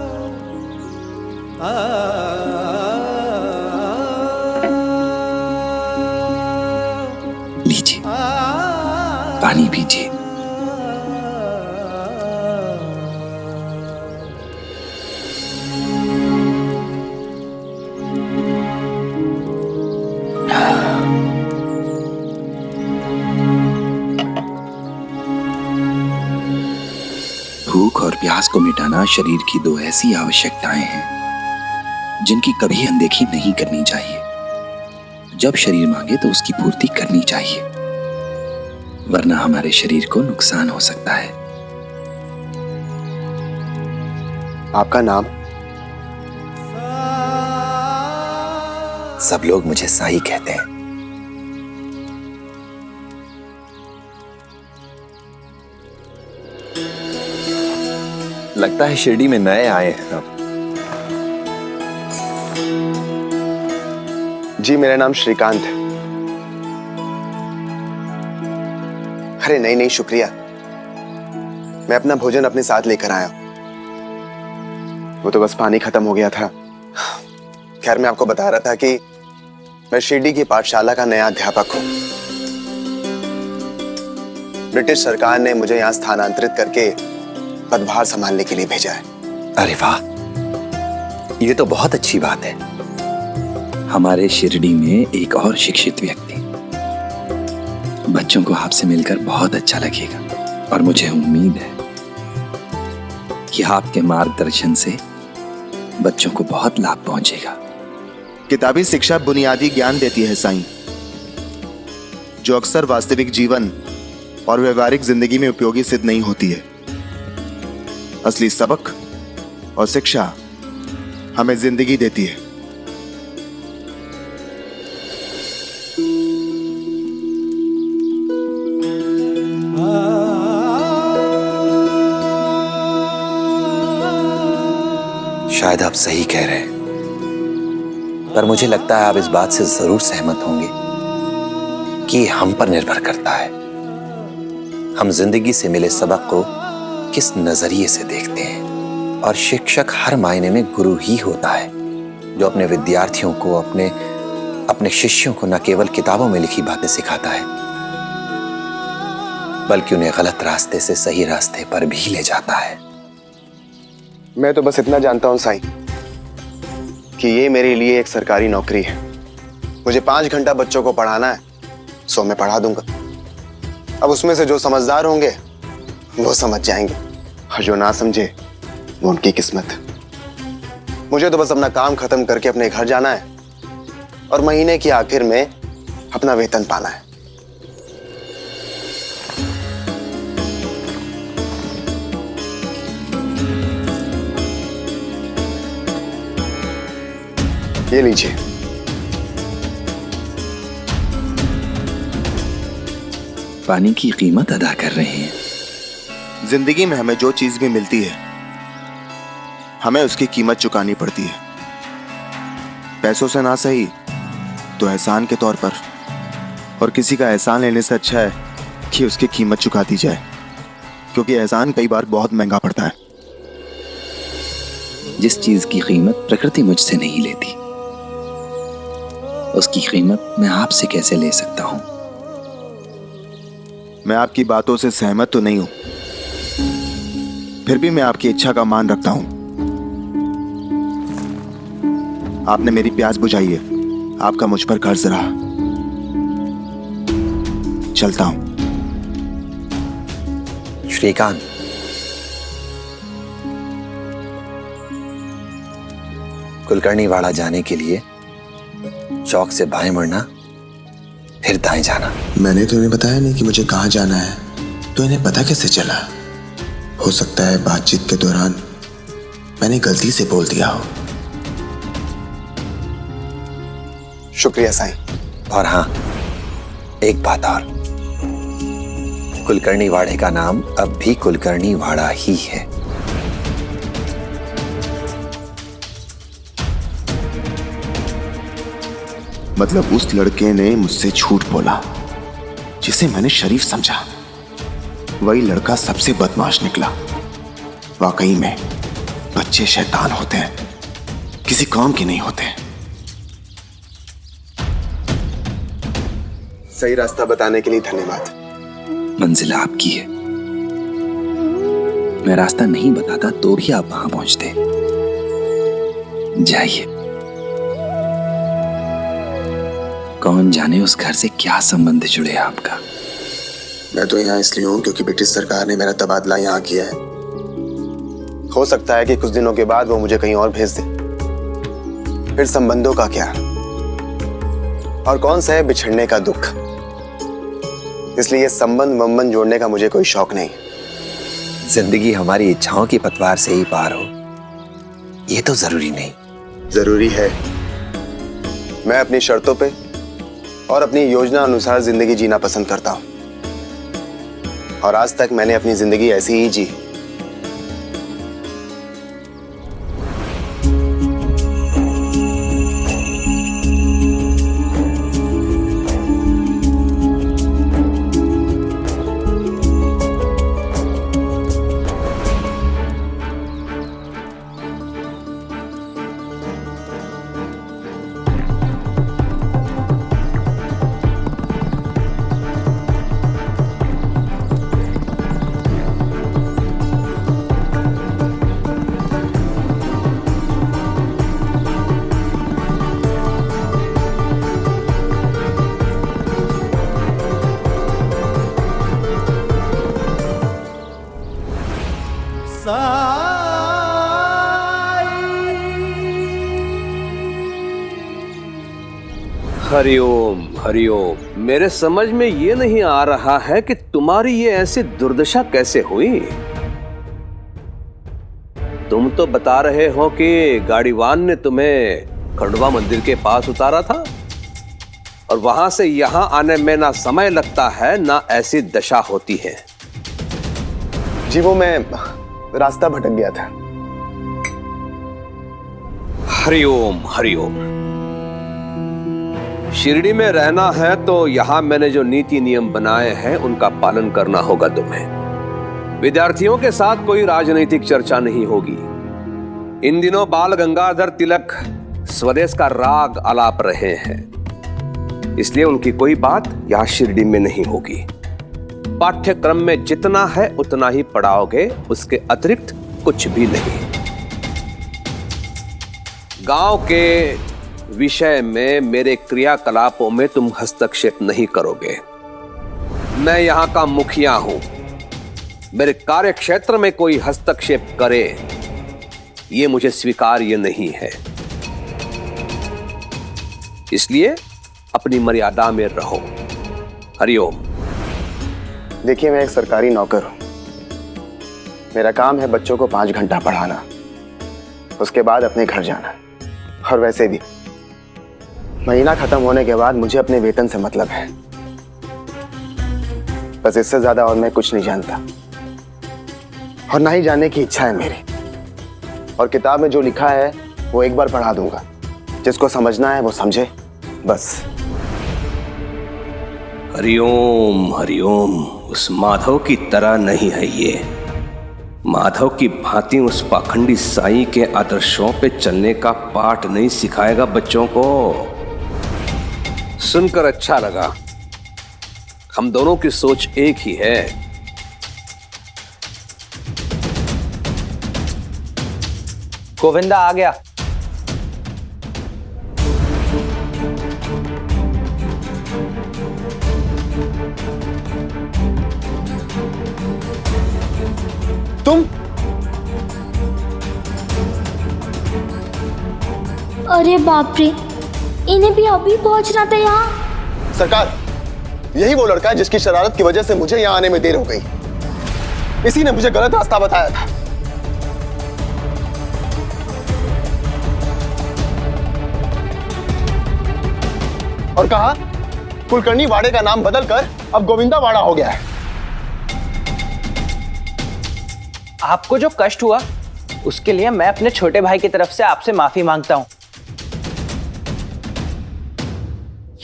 E: लीजिए, पानी पीजिए। भूख और प्यास को मिटाना शरीर की दो ऐसी आवश्यकताएं हैं जिनकी कभी अनदेखी नहीं करनी चाहिए। जब शरीर मांगे तो उसकी पूर्ति करनी चाहिए, वरना हमारे शरीर को नुकसान हो सकता है।
S: आपका नाम?
E: सब लोग मुझे साई कहते हैं। लगता है शिरडी में नए आए हैं आप।
S: जी, मेरा नाम श्रीकांत है। अरे नहीं नहीं, शुक्रिया। मैं अपना भोजन अपने साथ लेकर आया। वो तो बस पानी खत्म हो गया था। खैर, मैं आपको बता रहा था कि मैं शिरडी की पाठशाला का नया अध्यापक हूं। ब्रिटिश सरकार ने मुझे यहां स्थानांतरित करके पदभार संभालने के लिए भेजा है।
E: अरे वाह, ये तो बहुत अच्छी बात है। हमारे शिरडी में एक और शिक्षित व्यक्ति। बच्चों को आपसे मिलकर बहुत अच्छा लगेगा, और मुझे उम्मीद है कि आपके मार्गदर्शन से बच्चों को बहुत लाभ पहुंचेगा।
V: किताबी शिक्षा बुनियादी ज्ञान देती है साईं, जो अक्सर वास्तविक जीवन और व्यवहारिक जिंदगी में उपयोगी सिद्ध नहीं होती है। असली सबक और शिक्षा हमें जिंदगी देती है।
E: शायद आप सही कह रहे हैं, पर मुझे लगता है आप इस बात से जरूर सहमत होंगे कि हम पर निर्भर करता है हम जिंदगी से मिले सबक को किस नजरिए से देखते हैं। और शिक्षक हर मायने में गुरु ही होता है, जो अपने विद्यार्थियों को, अपने शिष्यों को न केवल किताबों में लिखी बातें सिखाता है, बल्कि उन्हें गलत रास्ते से सही रास्ते पर भी ले जाता है।
S: मैं तो बस इतना जानता हूं साईं कि ये मेरे लिए एक सरकारी नौकरी है। मुझे 5 घंटा बच्चों को पढ़ाना है, सो मैं पढ़ा दूंगा। अब उसमें से जो समझदार होंगे वो समझ जाएंगे, और जो ना समझे वो उनकी किस्मत। मुझे तो बस अपना काम खत्म करके अपने घर जाना है और महीने की आखिर में अपना वेतन पाना है। ये लीजिए।
E: पानी की कीमत अदा कर रहे हैं।
V: जिंदगी में हमें जो चीज भी मिलती है, हमें उसकी कीमत चुकानी पड़ती है। पैसों से ना सही तो एहसान के तौर पर। और किसी का एहसान लेने से अच्छा है कि उसकी कीमत चुका दी जाए, क्योंकि एहसान कई बार बहुत महंगा पड़ता है।
E: जिस चीज की कीमत प्रकृति मुझसे नहीं लेती, उसकी कीमत मैं आपसे कैसे ले सकता हूं?
V: मैं आपकी बातों से सहमत तो नहीं हूं, फिर भी मैं आपकी इच्छा का मान रखता हूं। आपने मेरी प्यास बुझाई है, आपका मुझ पर कर्ज रहा। चलता हूं।
E: श्रीकांत, कुलकर्णीवाड़ा जाने के लिए चौक से बाएं मुड़ना, फिर दाएं जाना।
S: मैंने तो इन्हें बताया नहीं कि मुझे कहाँ जाना है, तो इन्हें पता कैसे चला? हो सकता है बातचीत के दौरान मैंने गलती से बोल दिया हो। शुक्रिया साईं।
E: और हाँ, एक बात और, कुलकर्णीवाड़े का नाम अब भी कुलकर्णीवाड़ा ही है।
V: मतलब उस लड़के ने मुझसे झूठ बोला जिसे मैंने शरीफ समझा, वही लड़का सबसे बदमाश निकला। वाकई में बच्चे शैतान होते हैं, किसी काम के नहीं होते।
S: सही रास्ता बताने के लिए धन्यवाद।
E: मंजिल आपकी है, मैं रास्ता नहीं बताता तो भी आप वहां पहुंचते। जाइए। कौन जाने उस घर से क्या संबंध जुड़े आपका।
S: मैं तो यहाँ इसलिए हूँ क्योंकि ब्रिटिश सरकार ने मेरा तबादला यहाँ किया है। हो सकता है कि कुछ दिनों के बाद वो मुझे कहीं और भेज दे। फिर संबंधों का क्या, और कौन सा है बिछड़ने का दुख। इसलिए संबंध जोड़ने का मुझे कोई शौक नहीं।
E: जिंदगी हमारी इच्छाओं की पतवार से ही पार हो, ये तो जरूरी नहीं।
S: जरूरी है। मैं अपनी शर्तों पे और अपनी योजना अनुसार जिंदगी जीना पसंद करता हूं, और आज तक मैंने अपनी जिंदगी ऐसी ही जी।
O: हरिओम हरिओम। मेरे समझ में ये नहीं आ रहा है कि तुम्हारी ये ऐसी दुर्दशा कैसे हुई। तुम तो बता रहे हो कि गाड़ीवान ने तुम्हें खंडवा मंदिर के पास उतारा था, और वहां से यहां आने में ना समय लगता है ना ऐसी दशा होती है।
S: जी वो मैं रास्ता भटक गया था।
O: हरिओम हरिओम। शिरडी में रहना है तो यहां मैंने जो नीति नियम बनाए हैं उनका पालन करना होगा तुम्हें। विद्यार्थियों के साथ कोई राजनीतिक चर्चा नहीं होगी। इन दिनों बाल गंगाधर तिलक स्वदेश का राग आलाप रहे हैं, इसलिए उनकी कोई बात यहां शिरडी में नहीं होगी। पाठ्यक्रम में जितना है उतना ही पढ़ाओगे, उसके अतिरिक्त कुछ भी नहीं। गांव के विषय में मेरे क्रियाकलापों में तुम हस्तक्षेप नहीं करोगे। मैं यहां का मुखिया हूं। मेरे कार्य क्षेत्र में कोई हस्तक्षेप करे, ये मुझे स्वीकार्य नहीं है। इसलिए अपनी मर्यादा में रहो। हरिओम।
S: देखिए, मैं एक सरकारी नौकर हूं। मेरा काम है बच्चों को 5 घंटा पढ़ाना, उसके बाद अपने घर जाना। और वैसे भी महीना खत्म होने के बाद मुझे अपने वेतन से मतलब है। बस इससे ज्यादा और मैं कुछ नहीं जानता, और ना ही जानने की इच्छा है मेरी। और किताब में जो लिखा है वो एक बार पढ़ा दूंगा। जिसको समझना है वो समझे, बस।
O: हरिओम हरिओम। उस माधव की तरह नहीं है ये। माधव की भांति उस पाखंडी साईं के आदर्शों पे चलने का पाठ नहीं सिखाएगा बच्चों को। सुनकर अच्छा लगा। हम दोनों की सोच एक ही है।
A: गोविंदा आ गया।
S: तुम?
I: अरे बाप रे, इन्हें भी अभी पहुंचना था यहाँ।
S: सरकार, यही वो लड़का है जिसकी शरारत की वजह से मुझे यहाँ आने में देर हो गई। इसी ने मुझे गलत रास्ता बताया था। और कहा कुलकर्णी वाड़े का नाम बदलकर अब गोविंदा वाड़ा हो गया है।
A: आपको जो कष्ट हुआ उसके लिए मैं अपने छोटे भाई की तरफ से आपसे माफी मांगता हूं।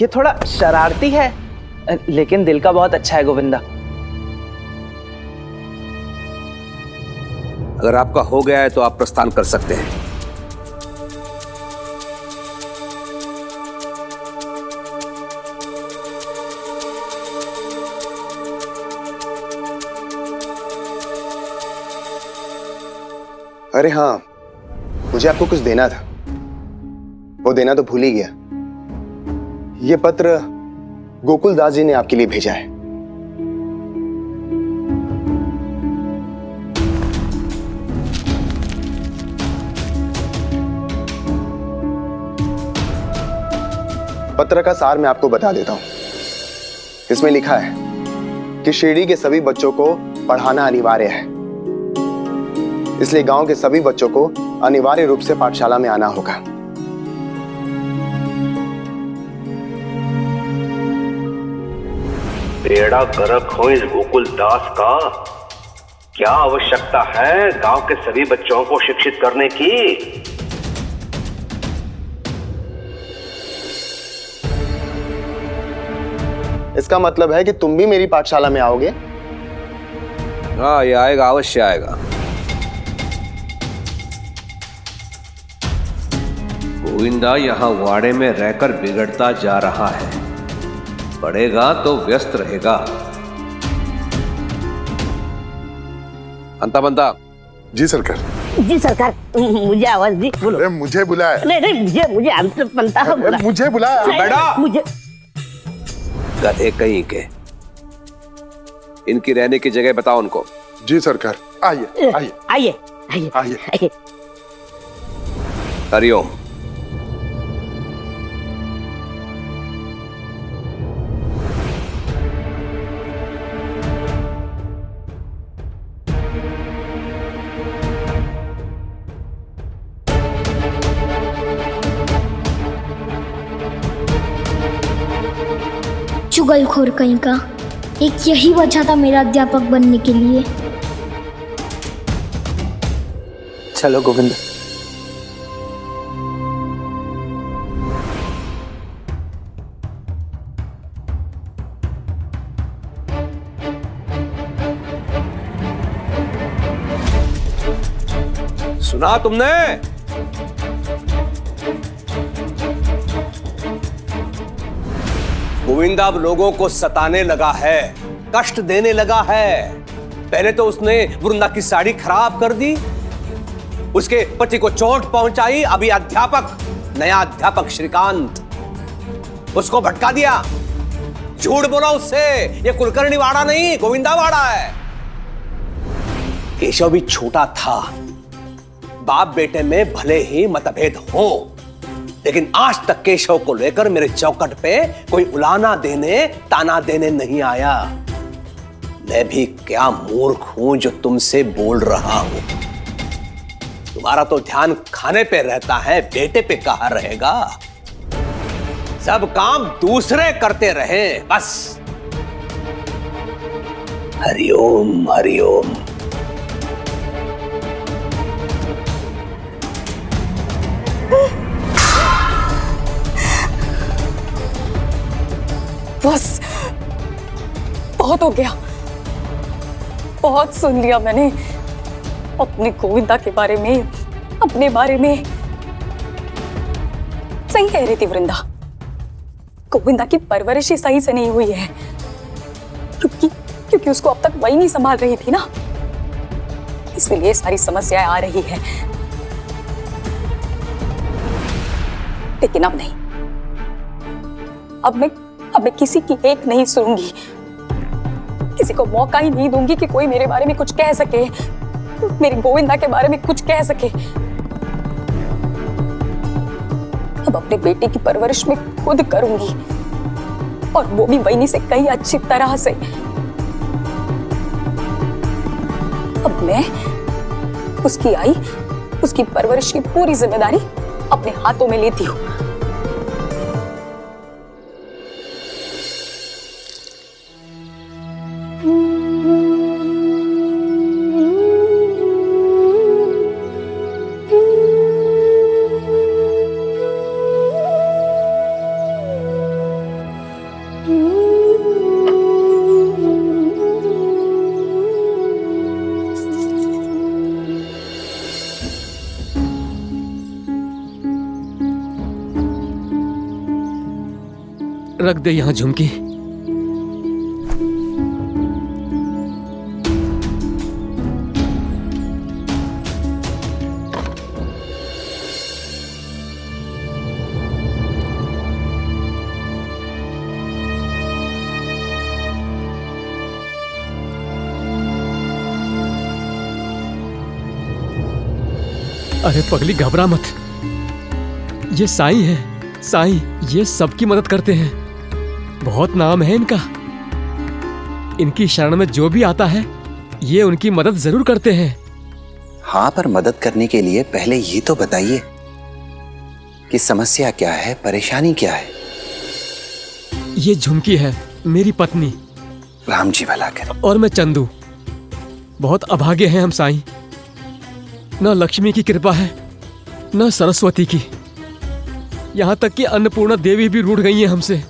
A: ये थोड़ा शरारती है, लेकिन दिल का बहुत अच्छा है गोविंदा।
O: अगर आपका हो गया है तो आप प्रस्थान कर सकते हैं।
S: अरे हाँ, मुझे आपको कुछ देना था, वो देना तो भूल ही गया। ये पत्र गोकुल दास जी ने आपके लिए भेजा है। पत्र का सार मैं आपको बता देता हूं। इसमें लिखा है कि शिरडी के सभी बच्चों को पढ़ाना अनिवार्य है, इसलिए गांव के सभी बच्चों को अनिवार्य रूप से पाठशाला में आना होगा।
O: बेड़ा गर्क हो इस गोकुल दास का। क्या आवश्यकता है गांव के सभी बच्चों को शिक्षित करने की?
S: इसका मतलब है कि तुम भी मेरी पाठशाला में आओगे?
O: हाँ, ये आएगा, अवश्य आएगा। गोविंदा यहाँ वाड़े में रहकर बिगड़ता जा रहा है। पढ़ेगा तो व्यस्त रहेगा। अंता बंता।
C: जी सरकार।
K: जी सरकार, मुझे आवाज दी। बोलो।
C: अरे मुझे बुलाया।
K: नहीं, मुझे अंता बंता बोला।
C: मुझे बुलाया।
O: बेटा,
K: मुझे
O: गधे कहीं के। इनकी रहने की जगह बताओ उनको।
C: जी सरकार। आइए आइए
K: आइए आइए
C: आइए।
O: हरिओम।
I: चुगलखोर कहीं का। एक यही वजह था मेरा अध्यापक बनने के लिए।
A: चलो गोविंद।
O: सुना तुमने? गोविंदा अब लोगों को सताने लगा है, कष्ट देने लगा है। पहले तो उसने वृंदा की साड़ी खराब कर दी, उसके पति को चोट पहुंचाई, अभी नया अध्यापक श्रीकांत, उसको भटका दिया, झूठ बोला उससे। ये कुलकर्णी वाड़ा नहीं, गोविंदा वाड़ा है। केशव भी छोटा था, बाप बेटे में भले ही मतभेद हो, लेकिन आज तक केशव को लेकर मेरे चौखट पे कोई उलाना देने, ताना देने नहीं आया। मैं भी क्या मूर्ख हूं जो तुमसे बोल रहा हूं। तुम्हारा तो ध्यान खाने पे रहता है, बेटे पे कहाँ रहेगा। सब काम दूसरे करते रहे बस। हरिओम हरिओम।
B: बस बहुत हो गया, बहुत सुन लिया मैंने अपने गोविंदा के बारे में, अपने बारे में। सही कह रही थी वृंदा, गोविंदा की परवरिश ही सही से नहीं हुई है, क्योंकि उसको अब तक वही नहीं संभाल रही थी ना, इसलिए सारी समस्याएं आ रही है। लेकिन अब नहीं, अब मैं किसी की एक नहीं सुनूंगी, किसी को मौका ही नहीं दूंगी कि कोई मेरे बारे में कुछ कह सके, मेरी गोविंदा के बारे में कुछ कह सके। अब अपने बेटे की परवरिश में खुद करूंगी, और वो भी वहीनी से कहीं अच्छी तरह से। अब मैं उसकी परवरिश की पूरी जिम्मेदारी अपने हाथों में लेती हूँ।
M: रख दे यहां झुमकी। अरे पगली घबरा मत, ये साईं है, साईं ये सबकी मदद करते हैं, बहुत नाम है इनका। इनकी शरण में जो भी आता है ये उनकी मदद जरूर करते हैं।
E: हाँ, पर मदद करने के लिए पहले ये तो बताइए कि समस्या क्या है, परेशानी क्या है।
M: ये झुमकी है, मेरी पत्नी।
E: राम जी भला करे।
M: और मैं चंदू। बहुत अभागे हैं हम साईं, न लक्ष्मी की कृपा है न सरस्वती की, यहाँ तक कि अन्नपूर्णा देवी भी रूठ गई हैं हमसे,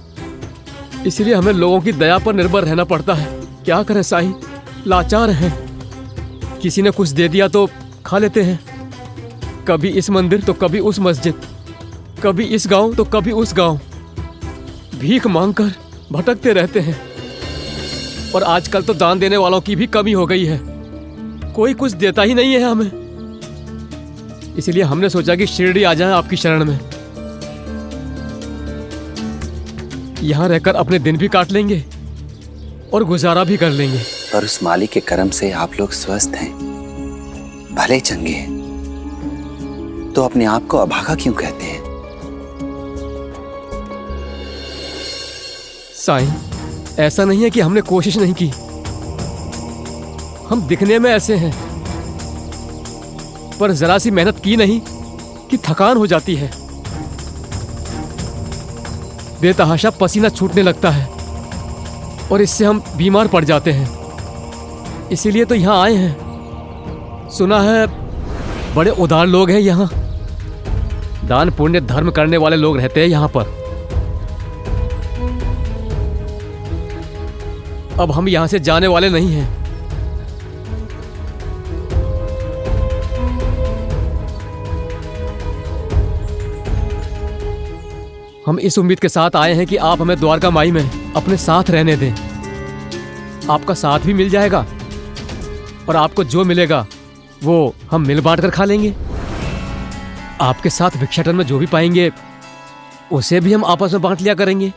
M: इसलिए हमें लोगों की दया पर निर्भर रहना पड़ता है। क्या करें साईं, लाचार हैं। किसी ने कुछ दे दिया तो खा लेते हैं, कभी इस मंदिर तो कभी उस मस्जिद, कभी इस गांव तो कभी उस गांव, भीख मांगकर भटकते रहते हैं। और आजकल तो दान देने वालों की भी कमी हो गई है, कोई कुछ देता ही नहीं है हमें। इसलिए हमने सोचा कि शिरडी आ जाएं आपकी शरण में, यहाँ रहकर अपने दिन भी काट लेंगे और गुजारा भी कर लेंगे।
E: पर उस मालिक के कर्म से आप लोग स्वस्थ हैं, भले चंगे हैं, तो अपने आप को अभागा क्यों कहते हैं?
M: साईं, ऐसा नहीं है कि हमने कोशिश नहीं की, हम दिखने में ऐसे हैं, पर जरा सी मेहनत की नहीं कि थकान हो जाती है, बेतहाशा पसीना छूटने लगता है और इससे हम बीमार पड़ जाते हैं। इसीलिए तो यहाँ आए हैं। सुना है बड़े उदार लोग हैं यहाँ, दान पुण्य धर्म करने वाले लोग रहते हैं यहाँ पर। अब हम यहाँ से जाने वाले नहीं हैं। हम इस उम्मीद के साथ आए हैं कि आप हमें द्वारका माई में अपने साथ रहने दें। आपका साथ भी मिल जाएगा और आपको जो मिलेगा वो हम मिल बांट कर खा लेंगे। आपके साथ भिक्षाटन में जो भी पाएंगे उसे भी हम आपस में बांट लिया करेंगे।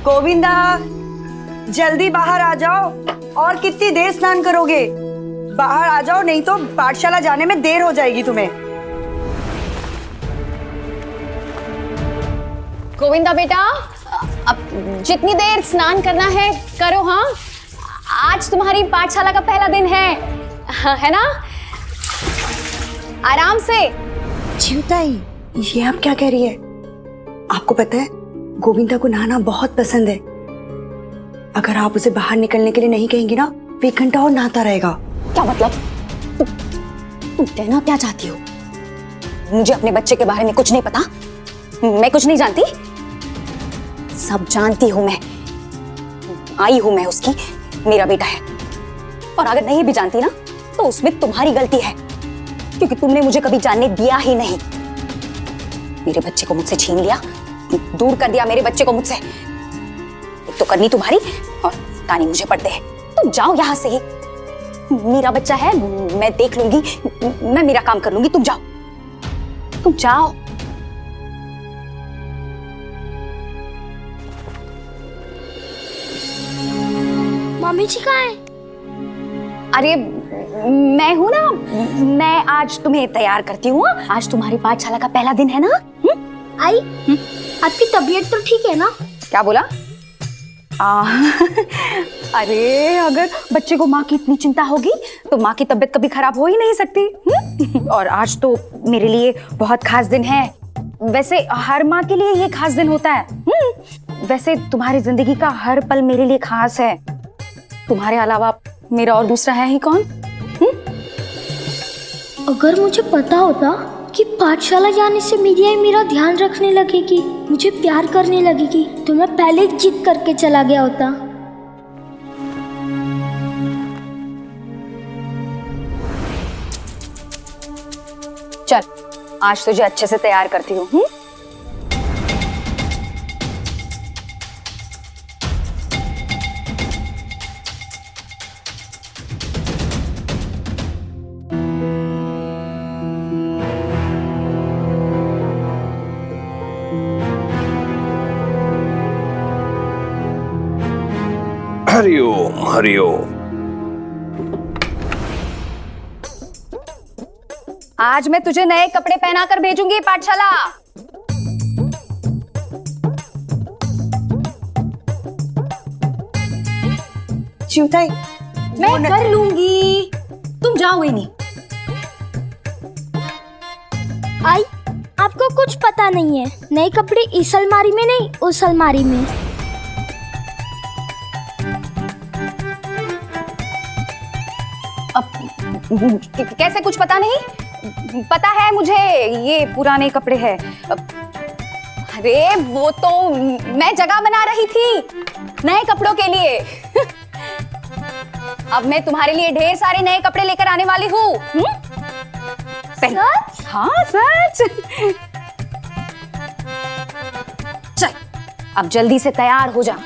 R: गोविंदा, जल्दी बाहर आ जाओ। और कितनी देर स्नान करोगे? बाहर आ जाओ, नहीं तो पाठशाला जाने में देर हो जाएगी तुम्हें।
J: गोविंदा बेटा, अब जितनी देर स्नान करना है करो। हाँ, आज तुम्हारी पाठशाला का पहला दिन है ना? आराम से।
R: चिंताई, ये आप क्या कह रही है? आपको पता है गोविंदा को नहाना बहुत पसंद है। अगर आप उसे बाहर निकलने के लिए नहीं कहेंगी ना, वो 1 घंटा और नहाता रहेगा।
J: क्या मतलब? तुम कहना क्या चाहती हो? मुझे अपने बच्चे के बारे में कुछ नहीं पता? मैं कुछ नहीं जानती? सब जानती हूं मैं। आई हूं मैं उसकी, मेरा बेटा है। और अगर नहीं भी जानती ना, तो उसमें तुम्हारी गलती है, क्योंकि तुमने मुझे कभी जानने दिया ही नहीं। मेरे बच्चे को मुझसे छीन लिया, दूर कर दिया मेरे बच्चे को मुझसे। एक तो करनी तुम्हारी और तानी मुझे पड़ते हैं। तुम जाओ यहाँ से ही। मेरा बच्चा है, मैं देख लूंगी, मैं मेरा काम कर लूंगी। तुम जाओ, तुम जाओ।
I: मम्मी जी कहाँ है?
J: अरे मैं हूं ना, मैं आज तुम्हें तैयार करती हूँ। आज तुम्हारी पाठशाला का पहला दिन है ना?
I: आई, आपकी तबीयत तो ठीक है ना?
J: क्या बोला? अरे अगर बच्चे को माँ की इतनी चिंता होगी तो माँ की तबीयत कभी खराब हो ही नहीं सकती। और आज तो मेरे लिए बहुत खास दिन है। वैसे हर माँ के लिए ये खास दिन होता है। वैसे तुम्हारी जिंदगी का हर पल मेरे लिए खास है। तुम्हारे अलावा मेरा और दूसरा है ही कौन?
I: अगर मुझे पता होता कि पाठशाला जाने से मीडिया मेरा ध्यान रखने लगेगी, मुझे प्यार करने लगेगी, तो मैं पहले जिद करके चला गया होता।
J: चल, आज तुझे अच्छे से तैयार करती हूँ।
O: हरिओम हरिओम।
J: आज मैं तुझे नए कपड़े पहनाकर भेजूंगी पाठशाला।
R: चिंताई,
J: मैं कर लूंगी, तुम जाओ ही नहीं।
I: आई, आपको कुछ पता नहीं है। नए कपड़े इस अलमारी में नहीं, उस अलमारी में।
J: कैसे कुछ पता नहीं? पता है मुझे, ये पुराने कपड़े हैं। अरे वो तो मैं जगह बना रही थी नए कपड़ों के लिए। अब मैं तुम्हारे लिए ढेर सारे नए कपड़े लेकर आने वाली हूँ।
I: सच?
J: हाँ सच। चल, अब जल्दी से तैयार हो जा।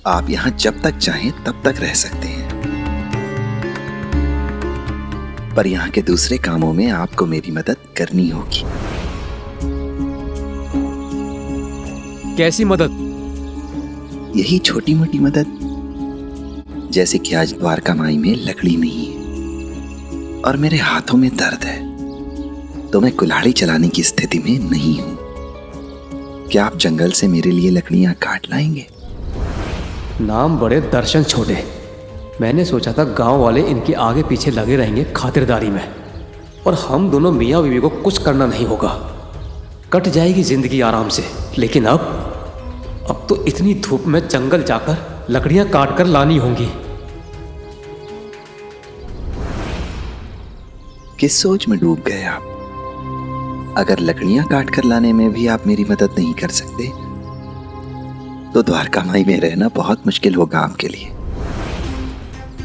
V: आप यहाँ जब तक चाहें तब तक रह सकते हैं, पर यहाँ के दूसरे कामों में आपको मेरी मदद करनी होगी।
M: कैसी मदद?
V: यही छोटी मोटी मदद, जैसे कि आज द्वारका माई में लकड़ी नहीं है और मेरे हाथों में दर्द है, तो मैं कुल्हाड़ी चलाने की स्थिति में नहीं हूं। क्या आप जंगल से मेरे लिए लकड़ियां काट लाएंगे?
M: नाम बड़े दर्शन छोटे। मैंने सोचा था गांव वाले इनके आगे पीछे लगे रहेंगे खातिरदारी में, और हम दोनों मियाँ बीवी को कुछ करना नहीं होगा, कट जाएगी जिंदगी आराम से। लेकिन अब तो इतनी धूप में जंगल जाकर लकड़ियां काट कर लानी होंगी।
V: किस सोच में डूब गए आप? अगर लकड़ियां काट कर लाने में भी आप मेरी मदद नहीं कर सकते तो द्वारका माई में रहना बहुत मुश्किल होगा आपके लिए।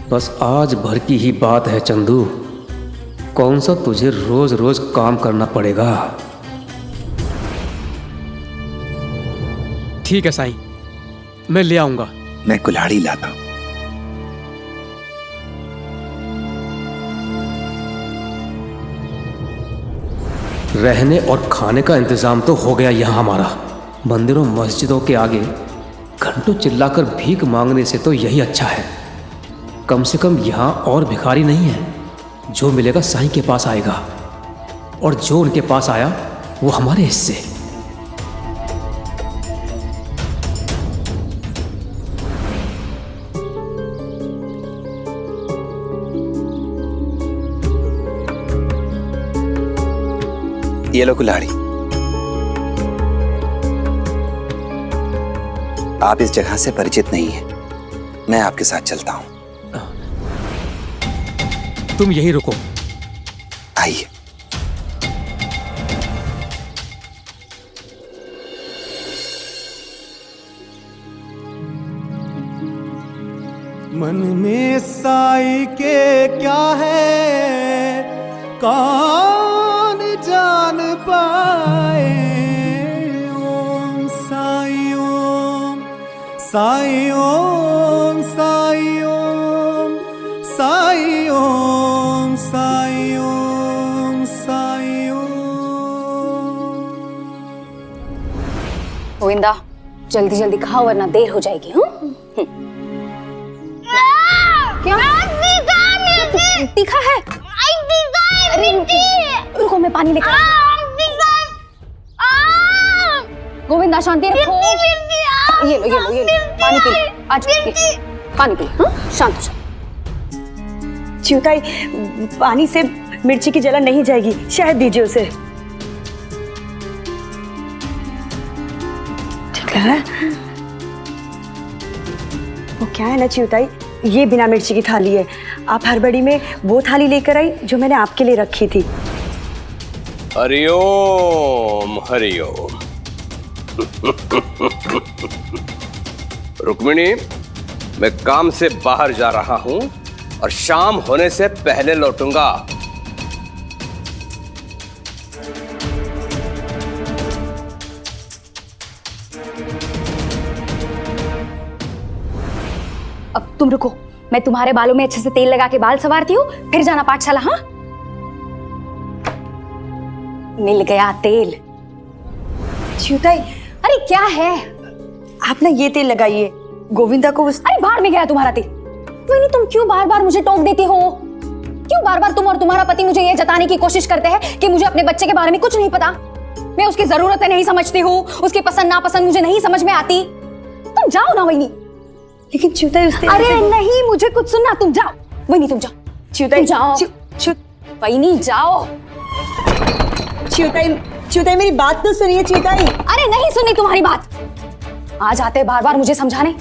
M: बस आज भर की ही बात है चंदू, कौन सा तुझे रोज रोज काम करना पड़ेगा। ठीक है साईं, मैं ले आऊंगा।
V: मैं कुल्हाड़ी लाता हूं।
M: रहने और खाने का इंतजाम तो हो गया यहाँ हमारा। मंदिरों मस्जिदों के आगे घंटों चिल्लाकर भीख मांगने से तो यही अच्छा है। कम से कम यहाँ और भिखारी नहीं है। जो मिलेगा साईं के पास आएगा, और जो उनके पास आया वो हमारे हिस्से।
V: ये लो कुल्हाड़ी। आप इस जगह से परिचित नहीं हैं, मैं आपके साथ चलता हूं।
M: तुम यहीं रुको।
V: आइए।
F: मन में साई के क्या है कौन जान पाए। ओम साई ओम साई ओम साई ओम साई ओम साई ओम साई ओम।
J: गोविंदा जल्दी जल्दी खाओ वरना देर हो जाएगी। क्या तीखा है? अरे रुको मैं पानी लेकर गोविंदा शांति रखो। ये लो पानी पी लो। आज पानी पी लो। शांत हो जाओ।
R: च्युताई, पानी से मिर्ची की जलन नहीं जाएगी, शहद दीजिए उसे। ठीक है। वो क्या है ना च्युताई, ये बिना मिर्ची की थाली है। आप हड़बड़ी में वो थाली लेकर आई जो मैंने आपके लिए रखी थी।
O: हरिओम हरिओम। रुक्मिणी, मैं काम से बाहर जा रहा हूं और शाम होने से पहले लौटूंगा।
J: अब तुम रुको, मैं तुम्हारे बालों में अच्छे से तेल लगा के बाल संवारती हूँ, फिर जाना पाठशाला। हाँ, मिल गया तेल।
R: च्युताई,
J: अरे क्या है?
R: आप ना ये तेल लगाइए, गोविंदा को
J: अरे बाहर में गया तुम्हारा तेल। नहीं, तुम क्यों बार बार मुझे टोक देती हो? क्यों बार बार तुम और तुम्हारा पति मुझे ये जताने की कोशिश करते हैं कि मुझे अपने बच्चे के बारे में कुछ नहीं पता? मैं उसकी जरूरतें नहीं समझती हूँ, उसकी पसंद नापसंद मुझे नहीं समझ में आती। तुम जाओ ना वहीनी।
R: लेकिन च्युताई
J: अरे नहीं, मुझे कुछ सुनना, तुम जाओ वहीनी, तुम जाओ।
R: च्युताई
J: जाओ वहीनी, जाओ।
R: च्युताई मेरी बात तो सुनिए च्युताई।
J: अरे नहीं सुनी तुम्हारी बात। आ जाते बार बार मुझे समझाने।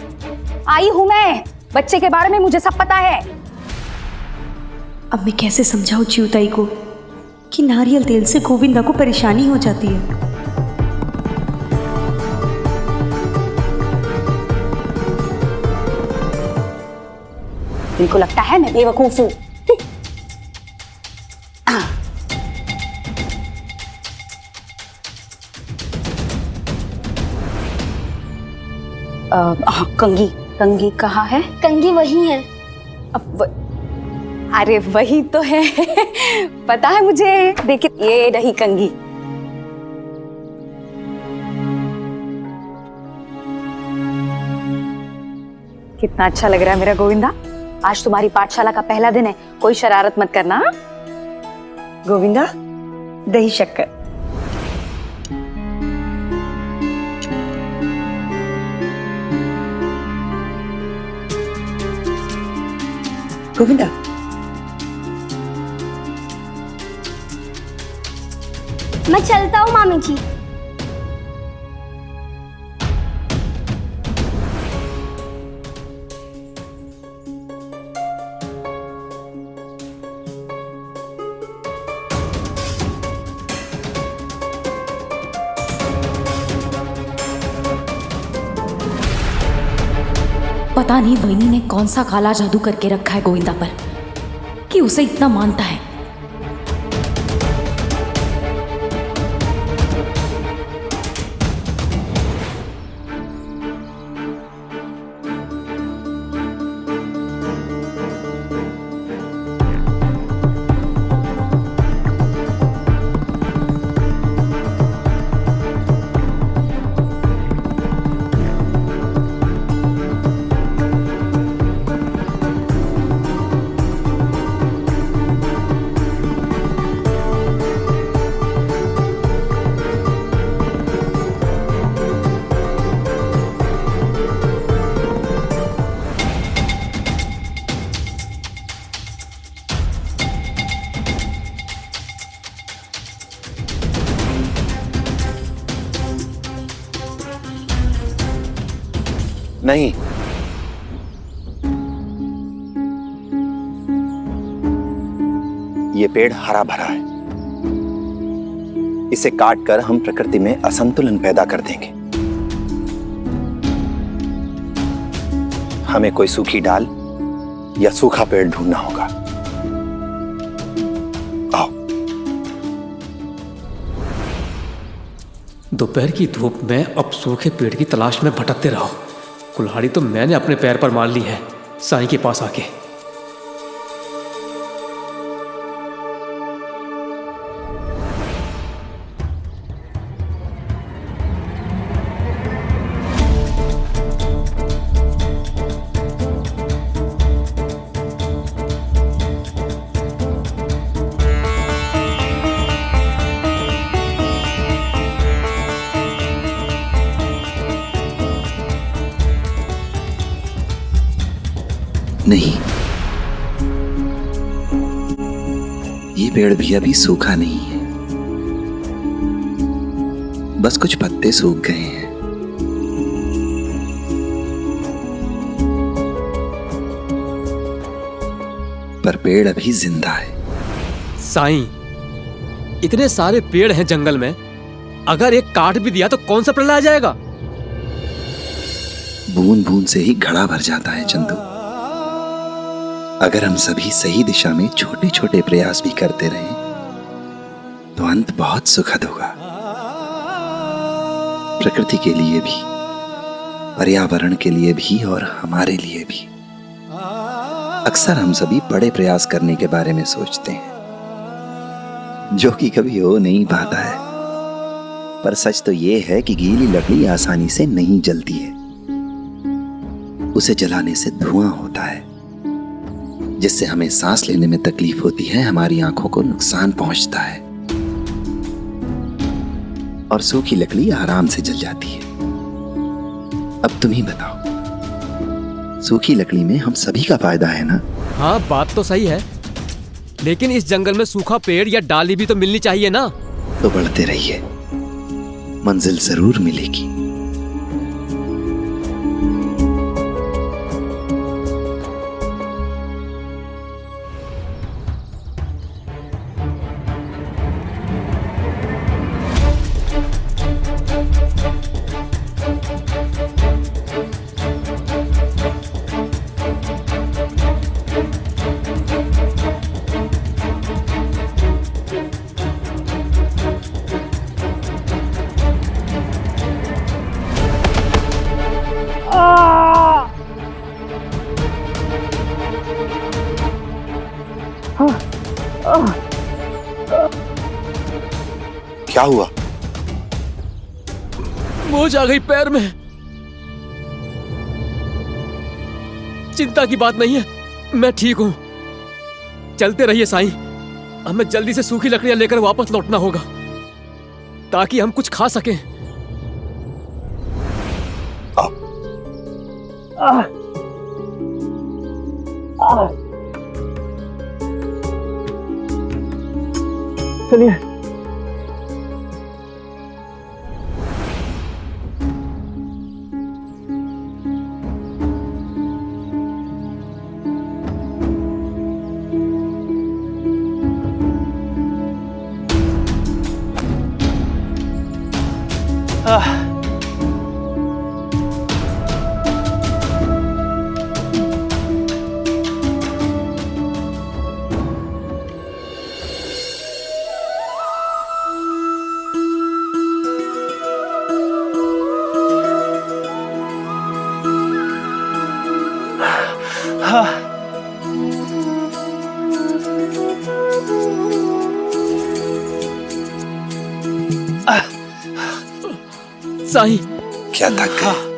J: आई हूं मैं, बच्चे के बारे में मुझे सब पता है।
R: अब मैं कैसे समझाऊं च्युताई को कि नारियल तेल से गोविंदा को परेशानी हो जाती है।
J: इनको लगता है मैं बेवकूफ हूं। कंगी, कंगी कहाँ है?
I: कंगी वही है।
J: अरे वही तो है। पता है मुझे। देखिए ये रही कंगी। कितना अच्छा लग रहा है मेरा गोविंदा। आज तुम्हारी पाठशाला का पहला दिन है, कोई शरारत मत करना।
R: गोविंदा, दही शक्कर। गोविंदा,
I: मैं चलता हूँ मामी जी।
P: पता नहीं बहनी ने कौन सा काला जादू करके रखा है गोविंदा पर कि उसे इतना मानता है।
E: नहीं, ये पेड़ हरा भरा है। इसे काटकर हम प्रकृति में असंतुलन पैदा कर देंगे। हमें कोई सूखी डाल या सूखा पेड़ ढूंढना होगा। आओ।
M: दोपहर की धूप में अब सूखे पेड़ की तलाश में भटकते रहो। कुल्हाड़ी तो मैंने अपने पैर पर मार ली है साईं के पास आके।
E: नहीं, ये पेड़ भी अभी सूखा नहीं है, बस कुछ पत्ते सूख गए हैं। पर पेड़ अभी जिंदा है।
M: साईं, इतने सारे पेड़ हैं जंगल में, अगर एक काट भी दिया तो कौन सा प्रलय आ जाएगा?
E: बूंद बूंद से ही घड़ा भर जाता है चंदू। अगर हम सभी सही दिशा में छोटे छोटे प्रयास भी करते रहें तो अंत बहुत सुखद होगा, प्रकृति के लिए भी, पर्यावरण के लिए भी और हमारे लिए भी। अक्सर हम सभी बड़े प्रयास करने के बारे में सोचते हैं जो कि कभी हो नहीं पाता है। पर सच तो यह है कि गीली लकड़ी आसानी से नहीं जलती है, उसे जलाने से धुआं होता है जिससे हमें सांस लेने में तकलीफ होती है, हमारी आंखों को नुकसान पहुंचता है और सूखी लकड़ी आराम से जल जाती है। अब तुम ही बताओ, सूखी लकड़ी में हम सभी का फायदा है ना?
M: हाँ, बात तो सही है, लेकिन इस जंगल में सूखा पेड़ या डाली भी तो मिलनी चाहिए ना।
E: तो बढ़ते रहिए, मंजिल जरूर मिलेगी। क्या हुआ?
M: मोच आ गई पैर में। चिंता की बात नहीं है, मैं ठीक हूं। चलते रहिए साईं, हमें जल्दी से सूखी लकड़ियां लेकर वापस लौटना होगा ताकि हम कुछ खा सकें।
A: चलिए।
M: साईं।
E: क्या थक गए?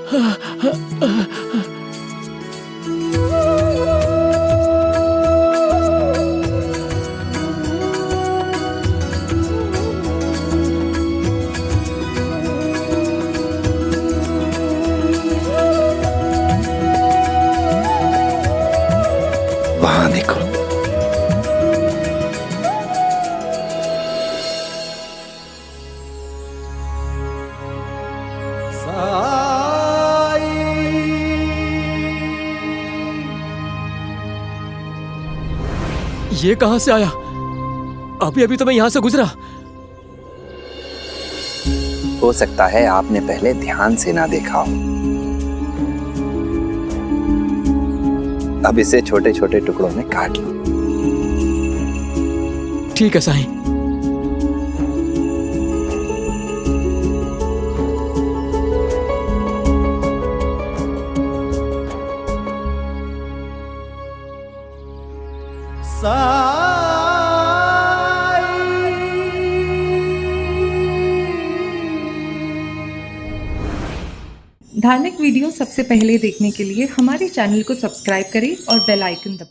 E: वहां देखो।
M: ये कहां से आया? अभी अभी तो मैं यहां से गुजरा।
E: हो सकता है आपने पहले ध्यान से ना देखा हो। अब इसे छोटे छोटे टुकड़ों में काट लो।
M: ठीक है साईं।
N: धार्मिक वीडियो सबसे पहले देखने के लिए हमारे चैनल को सब्सक्राइब करें और बेल आइकन दबाएं।